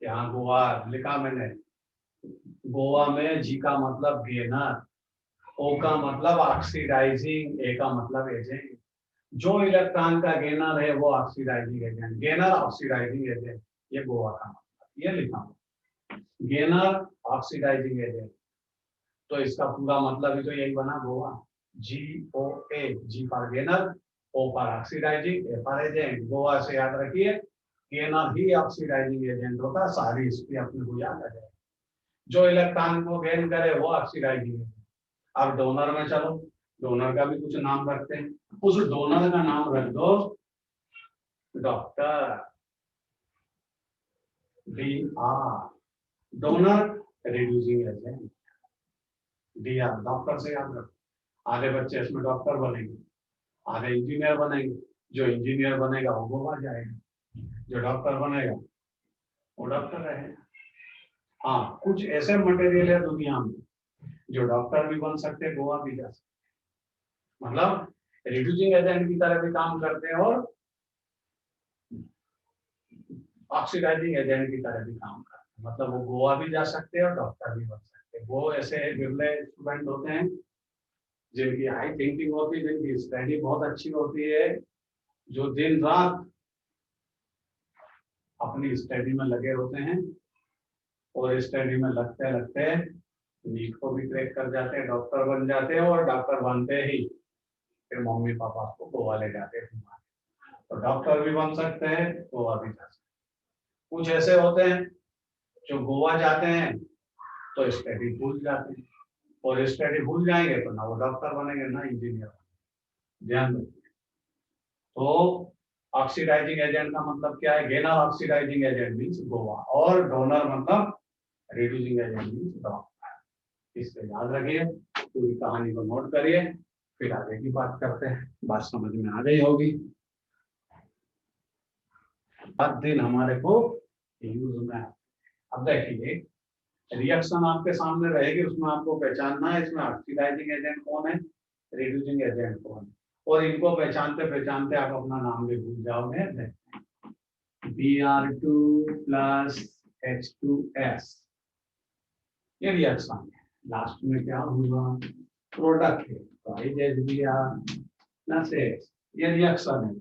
यहाँ गोवा लिखा मैंने। गोवा में जी का मतलब गेनर, ओ का मतलब ऑक्सीडाइजिंग, ए का मतलब एजेंट। जो इलेक्ट्रॉन का गेनर है वो oxidising agent, gainer oxidising agent, ये गोवा का मतलब, ये लिखा गेनर ऑक्सीडाइजिंग एजेंट। तो इसका पूरा मतलब ही तो यही बना Goa, G O A, G for gainer, O for oxidising, A for agent. Goa से याद रखिए गेनर ही ऑक्सीडाइजिंग एजेंट होता है, सारी हिस्ट्री अपने को याद आ जाए। जो इलेक्ट्रॉन को गेन करे वो ऑक्सीडाइजिंग एजेंट। अब डोनर में चलो, डोनर का भी कुछ नाम रखते हैं, उस डोनर का नाम रख दो doctor, D R, donor reducing agent, D R, doctor से याद रखो। आधे बच्चे इसमें डॉक्टर बनेंगे, आधे इंजीनियर बनेंगे। जो इंजीनियर बनेगा वो गोवा जाएगा, जो डॉक्टर बनेगा वो डॉक्टर रहेगा। हाँ, कुछ ऐसे मटेरियल है दुनिया में जो डॉक्टर भी बन सकते हैं, गोवा भी जा सकते, मतलब रिड्यूसिंग एजेंट की तरह भी काम करते हैं और ऑक्सीडाइजिंग एजेंट की तरह भी काम करते हैं। मतलब वो गोवा भी जा सकते हैं और डॉक्टर भी बन सकते हैं। वो ऐसे बिरले स्टूडेंट होते हैं जिनकी हाई थिंकिंग होती है, जिनकी स्टडी बहुत अच्छी होती है, जो दिन रात अपनी स्टडी में लगे होते हैं और स्टडी में लगते लगते नीट को भी क्रैक कर जाते हैं, डॉक्टर बन जाते हैं, और डॉक्टर बनते ही फिर मम्मी पापा को गोवा ले जाते हैं। तो डॉक्टर भी बन सकते हैं, गोवा भी जा सकते हैं। कुछ ऐसे होते हैं जो गोवा जाते हैं तो स्टडी भूल जाते हैं, और स्टडी भूल जाएंगे तो ना वो डॉक्टर बनेंगे ना इंजीनियर। ध्यान रखिए। तो ऑक्सीडाइजिंग एजेंट का मतलब क्या है, gainer oxidising agent means Goa, और डोनर मतलब रिड्यूसिंग एजेंट मींस डॉक्टर। इससे याद रखिए, पूरी कहानी को नोट करिए, फिर आगे की बात करते हैं। बात समझ में आ गई होगी। हर दिन हमारे को यूज में। अब देखिए रिएक्शन आपके सामने रहेगी, उसमें आपको पहचानना है इसमें ऑक्सीडाइजिंग एजेंट कौन है, रिड्यूसिंग एजेंट कौन है, और इनको पहचानते पहचानते आप अपना नाम भी भूल जाओगे। Br2 प्लस H2S, ये रिएक्शन है। लास्ट में क्या होगा, प्रोडक्ट है, तो HBr प्लस X, ये रिएक्शन है।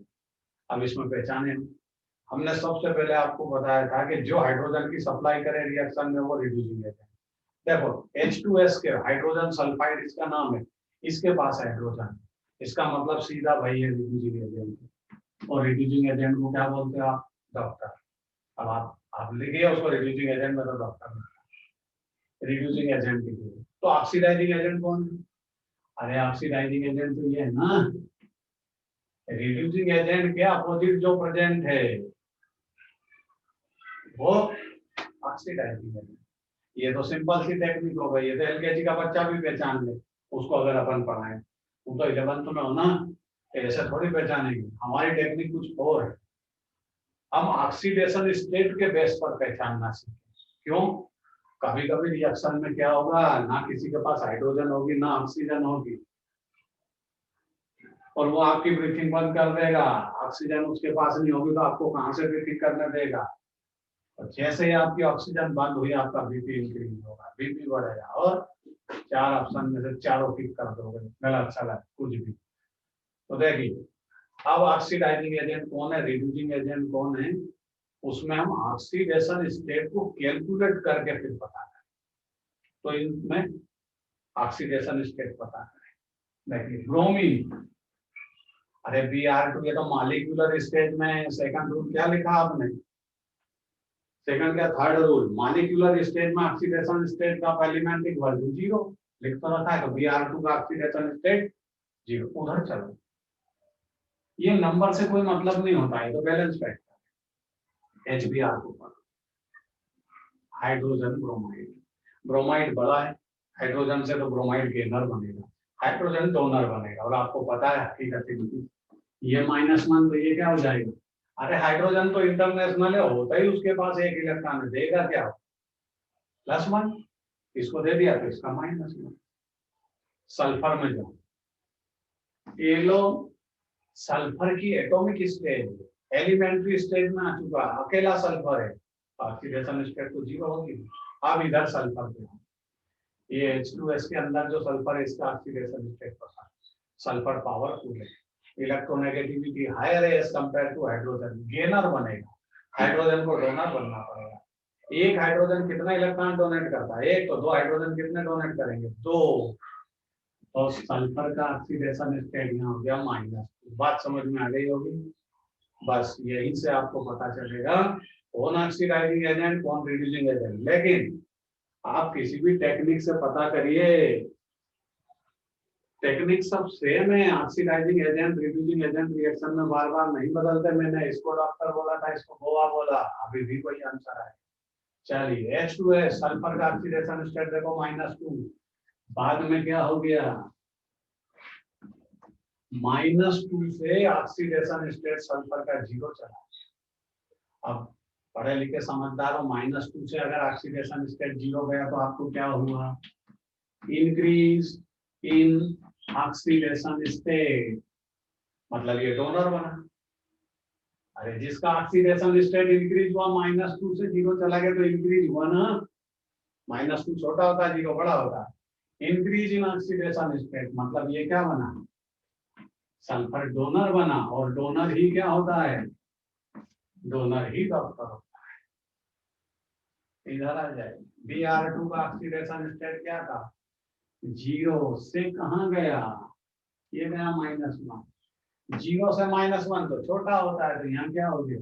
अब इसमें पहचाने, हमने सबसे पहले आपको बताया था कि जो हाइड्रोजन की सप्लाई करे रिएक्शन में वो रिड्यूसिंग एजेंट। देखो H2S के हाइड्रोजन सल्फाइड इसका नाम है, इसके पास हाइड्रोजन, इसका मतलब सीधा वही है रिड्यूसिंग एजेंट। और रिड्यूसिंग एजेंट को क्या बोलते हैं आप, डॉक्टर। अब आप लिखिए उसको रिड्यूसिंग एजेंट में, तो डॉक्टर रिड्यूसिंग एजेंट लिखिए। तो ऑक्सीडाइजिंग एजेंट कौन है, अरे ऑक्सीडाइजिंग एजेंट तो ये है ना, रिड्यूसिंग एजेंट के अपोजिट जो प्रेजेंट है वो ऑक्सीडाइजिंग एजेंट। ये तो सिंपल सी टेक्निक हो गई, ये तो एलकेजी का बच्चा भी पहचान ले उसको, अगर अपन पढ़ाएं। तुम तो 11th में हो ना, ऐसे थोड़ी पहचानेंगे। हमारी टेक्निक कुछ और है, हम ऑक्सीडेशन स्टेट के बेस पर पहचानना सीखें। क्यों, कभी कभी रिएक्शन में क्या होगा, ना किसी के पास हाइड्रोजन होगी ना ऑक्सीजन होगी, और वो आपकी ब्रीथिंग बंद कर देगा। ऑक्सीजन उसके पास नहीं होगी तो आपको कहां से ब्रीथिंग करने देगा। और जैसे ही आपकी ऑक्सीजन बंद हुई आपका बीपी इंक्रीज होगा, बीपी बढ़ेगा, और 4 ऑप्शन में से चारों टिक कर दोगे, गलत सलत कुछ भी। तो देखिए अब ऑक्सीडाइजिंग एजेंट कौन है, रिड्यूसिंग एजेंट कौन है, उसमें हम ऑक्सीडेशन स्टेट को कैलकुलेट करके फिर पता करें। तो इनमें ऑक्सीडेशन स्टेट पता करें। देखिए ब्रोमीन, अरे Br2, ये तो मॉलिक्यूलर स्टेज में सेकंड रूल क्या लिखा आपने, सेकंड क्या थर्ड रूल, मॉलिक्यूलर स्टेज में ऑक्सीडेशन स्टेट का एलिमेंट वैल्यू 0 लिख तो रखा है, तो Br2 का ऑक्सीडेशन स्टेट 0। उधर चलो, ये नंबर से कोई मतलब नहीं होता है, तो balance factor HBr2 hydrogen bromide, bromide बड़ा है हाइड्रोजन से, तो ब्रोमाइड गेनर बनेगा, हाइड्रोजन डोनर बनेगा। और आपको पता है हकीकत ये -1 तो ये क्या हो जाएगा? अरे हाइड्रोजन तो इंटरनेशनल है, होता ही उसके पास एक इलेक्ट्रॉन है, देगा क्या? +1। इसको दे दिया तो इसका -1। सल्फर में जाओ, ये लो, सल्फर की एटॉमिक स्टेट एलिमेंट्री स्टेज में आ चुका, अकेला सल्फर है, ऑक्सीडेशन स्टेट तो 0 होगी। अब इधर सल्फर पे ये H2S के अंदर जो सल्फर है इसका ऑक्सीडेशन स्टेट पर सल्फर पावरफुल है, इलेक्ट्रोनेगेटिविटी हायर है as compare to hydrogen, gainer बनेगा, हाइड्रोजन को डोनर बनना पड़ेगा। एक हाइड्रोजन कितना इलेक्ट्रॉन डोनेट करता है? एक। तो 2 हाइड्रोजन कितने डोनेट करेंगे? 2। तो सल्फर का ऑक्सीडेशन स्टेट यहाँ हो गया -2। बात समझ में आ गई होगी? बस यही से आपको पता चलेगा कौन ऑक्सीडाइजिंग एजेंट, कौन रिड्यूसिंग एजेंट। लेकिन आप किसी भी टेक्निक से पता करिए, टेक्निक सब सेम है, oxidising agent reducing agent reaction में बार बार नहीं बदलते। मैंने इसको डॉक्टर बोला था, इसको गोवा बोला, अभी भी वही आंसर है। चलिए H2S सल्फर का ऑक्सीडेशन स्टेट देखो -2, बाद में क्या हो गया? -2 से ऑक्सीडेशन स्टेट सल्फर का 0 चला। अब पढ़े लिखे समझदार हो, -2 से अगर ऑक्सीडेशन स्टेट 0 गया तो आपको क्या हुआ? इंक्रीज इन ऑक्सीडेशन स्टेट, मतलब ये डोनर बना। अरे जिसका ऑक्सीडेशन स्टेट इंक्रीज हुआ -2 से 0 चला गया तो इंक्रीज हुआ ना, -2 छोटा होता है 0 बड़ा होता है। इंक्रीज इन ऑक्सीडेशन स्टेट मतलब ये क्या बना? सल्फर डोनर बना, और डोनर ही क्या होता है? डोनर ही डॉक्टर होता है। इधर आ जाए, Br2 का ऑक्सीडेशन स्टेट क्या था? 0 से कहाँ गया? ये गया -1। 0 से -1 तो छोटा होता है, तो यहाँ क्या हो गया?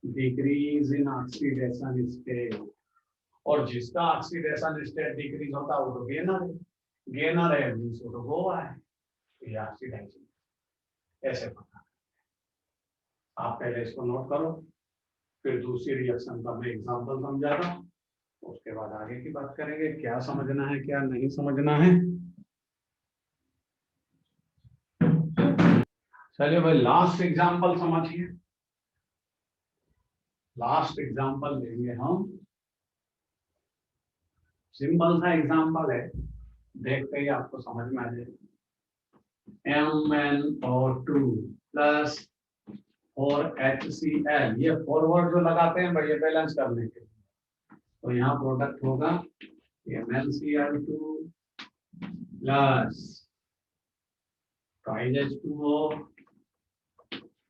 Decrease in oxidation state. और जिसका ऑक्सीडेशन स्टेट डिक्रीज होता है वो तो गेनर है, गेनर है मींस वो तो गोवा है। ये ऑक्सीडाइजिंग ऐसे पता। आप पहले इसको नोट करो, फिर दूसरी रिएक्शन का मैं एग्जांपल समझाता हूँ, उसके बाद आगे की बात करेंगे, क्या समझना है क्या नहीं समझना है। चलिए भाई लास्ट एग्जांपल समझिए। लास्ट एग्जांपल लेंगे हम, सिंपल सा एग्जांपल है, देखते ही आपको समझ में आ जाएगा। MnO2 प्लस 4HCl, ये फॉरवर्ड जो लगाते हैं भाई ये बैलेंस करने के लिए, तो यहाँ प्रोडक्ट होगा MnCl2 plus H2O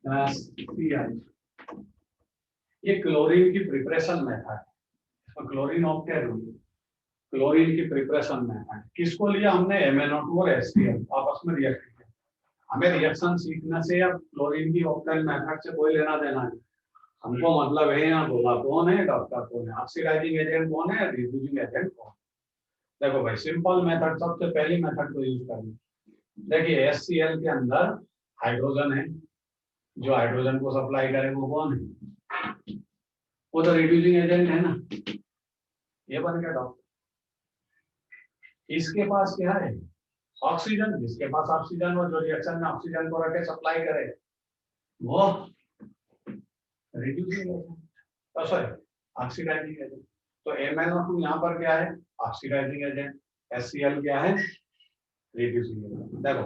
plus Cl। ये क्लोरीन की प्रिपरेशन मेथड है, क्लोरीन ऑक्टेट हुई, क्लोरीन की प्रिपरेशन मेथड किसको लिया हमने? MnO2 और HCl आपस में रिएक्ट किया। हमें रिएक्शन सीखने से या क्लोरीन की ऑक्टेट मेथड से कोई लेना देना नहीं, हमको मतलब है यहाँ बोला कौन है, डॉक्टर कौन है, ऑक्सीडाइजिंग एजेंट कौन है, रिड्यूसिंग एजेंट कौन। देखो भाई सिंपल मेथड, सबसे पहली मेथड को यूज करेंगे। देखिए HCl के अंदर हाइड्रोजन है, जो हाइड्रोजन को सप्लाई करे वो कौन है? वो तो रिड्यूसिंग एजेंट है ना, ये बन गया डॉक्टर। इसके पास क्या है? ऑक्सीजन, जिसके पास ऑक्सीजन हो, जो रिएक्शन में ऑक्सीजन को रखे सप्लाई करे वो reducing agent, sorry oxidising agent. तो MnO2 यहाँ पर क्या है? Oxidising agent. HCl क्या है? Reducing agent. देखो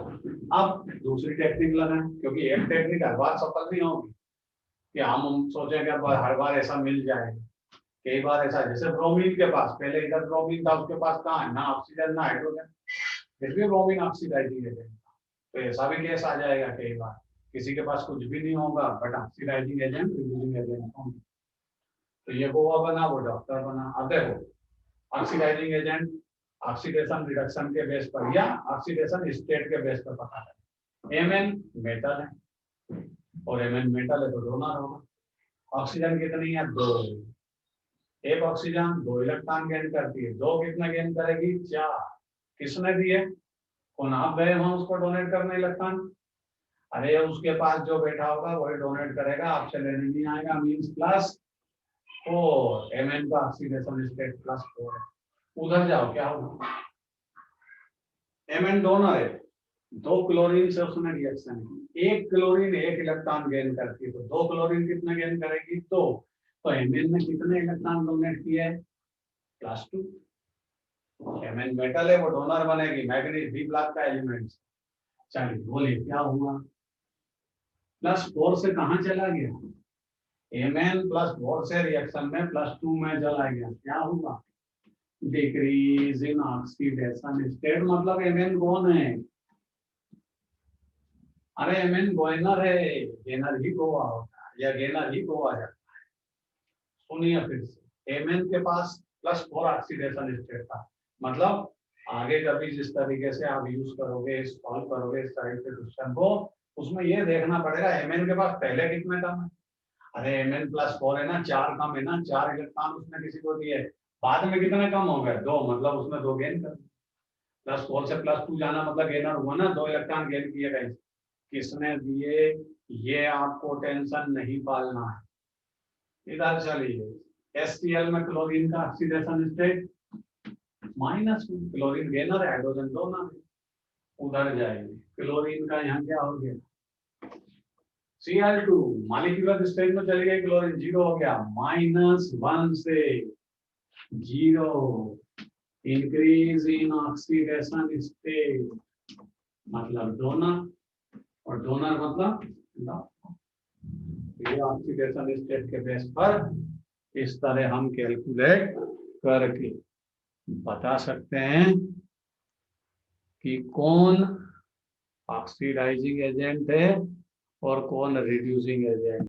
अब दूसरी टेक्निक लगाएं, क्योंकि एक टेक्निक हर बार सफल नहीं होगी कि हम सोचे कि हर बार ऐसा मिल जाए। कई बार ऐसा, जैसे ब्रोमीन के पास, पहले इधर ब्रोमीन था, उसके पास कहाँ है? ना ऑक्सीजन ना हाइड्रोजन, फिर भी ब्रोमीन ऑक्सीडाइजिंग एजेंट। तो ऐसा भी केस आ जाएगा कई बार, किसी के पास कुछ भी नहीं होगा but oxidising agent reducing agent होंगे, तो ये गोवा बना, वो डॉक्टर बना। अब देखो ऑक्सीडाइजिंग एजेंट ऑक्सीडेशन रिडक्शन के बेस पर या ऑक्सीडेशन स्टेट के बेस पर पता है। Mn मेटल है, और Mn मेटल है तो डोनर होगा। ऑक्सीजन कितनी है? 2। एक ऑक्सीजन 2 इलेक्ट्रॉन गेन करती है, 2 कितना गेन करेगी? 4। किसने दिए? कौन आप गए वहां उसको डोनेट करने इलेक्ट्रॉन? अरे उसके पास जो बैठा होगा वही डोनेट करेगा, आपसे लेने नहीं आएगा, मींस +4। Mn का ऑक्सीडेशन स्टेट +4 है। उधर जाओ क्या होगा? Mn डोनर है, दो क्लोरीन से उसने रिएक्शन की, एक क्लोरीन एक इलेक्ट्रॉन गेन करती है, तो दो क्लोरीन कितने गेन करेगी? दो। तो Mn ने कितने इलेक्ट्रॉन डोनेट किए? +2। Mn मेटल है, वो डोनर बनेगी, मैग्नीज बी ब्लॉक का एलिमेंट। चलिए बोलिए क्या हुआ? +4 से कहाँ चला गया? Mn +4 से रिएक्शन में +2 में चला गया, क्या हुआ? Decrease in oxidation state. मतलब Mn कौन है? अरे Mn गोइनर है, गेनर ही गोवा होता है या गेनर ही गोवा जाता है। सुनिए फिर से, Mn के पास +4 ऑक्सीडेशन स्टेट था, मतलब आगे कभी जिस तरीके से आप यूज करोगे, सॉल्व करोगे इस टाइप के क्वेश्चन को, उसमें ये देखना पड़ेगा Mn के पास पहले कितने कम है। अरे Mn +4 है ना, 4 कम है ना, 4 इलेक्ट्रॉन उसने किसी को दिए, बाद में कितने कम हो गए? 2, मतलब उसने 2 गेन कर। +4 से +2 जाना मतलब गेनर हुआ ना, 2 इलेक्ट्रॉन गेन किए गए। किसने दिए? ये आपको टेंशन नहीं पालना है। इधर चलिए, HCl में क्लोरीन का oxidation state -2, chlorine gainer, hydrogen donor. उधर जाएंगे, क्लोरीन का यहाँ क्या हो गया? Cl2 मॉलिक्यूलर स्टेट में चली गई, क्लोरीन 0 हो गया, -1 से 0, इंक्रीज इन ऑक्सीडेशन स्टेट, मतलब डोनर, और डोनर मतलब ये ऑक्सीडेशन स्टेट के बेस पर इस तरह हम कैलकुलेट करके बता सकते हैं कि कौन ऑक्सीडाइजिंग एजेंट है और कौन रिड्यूसिंग एजेंट।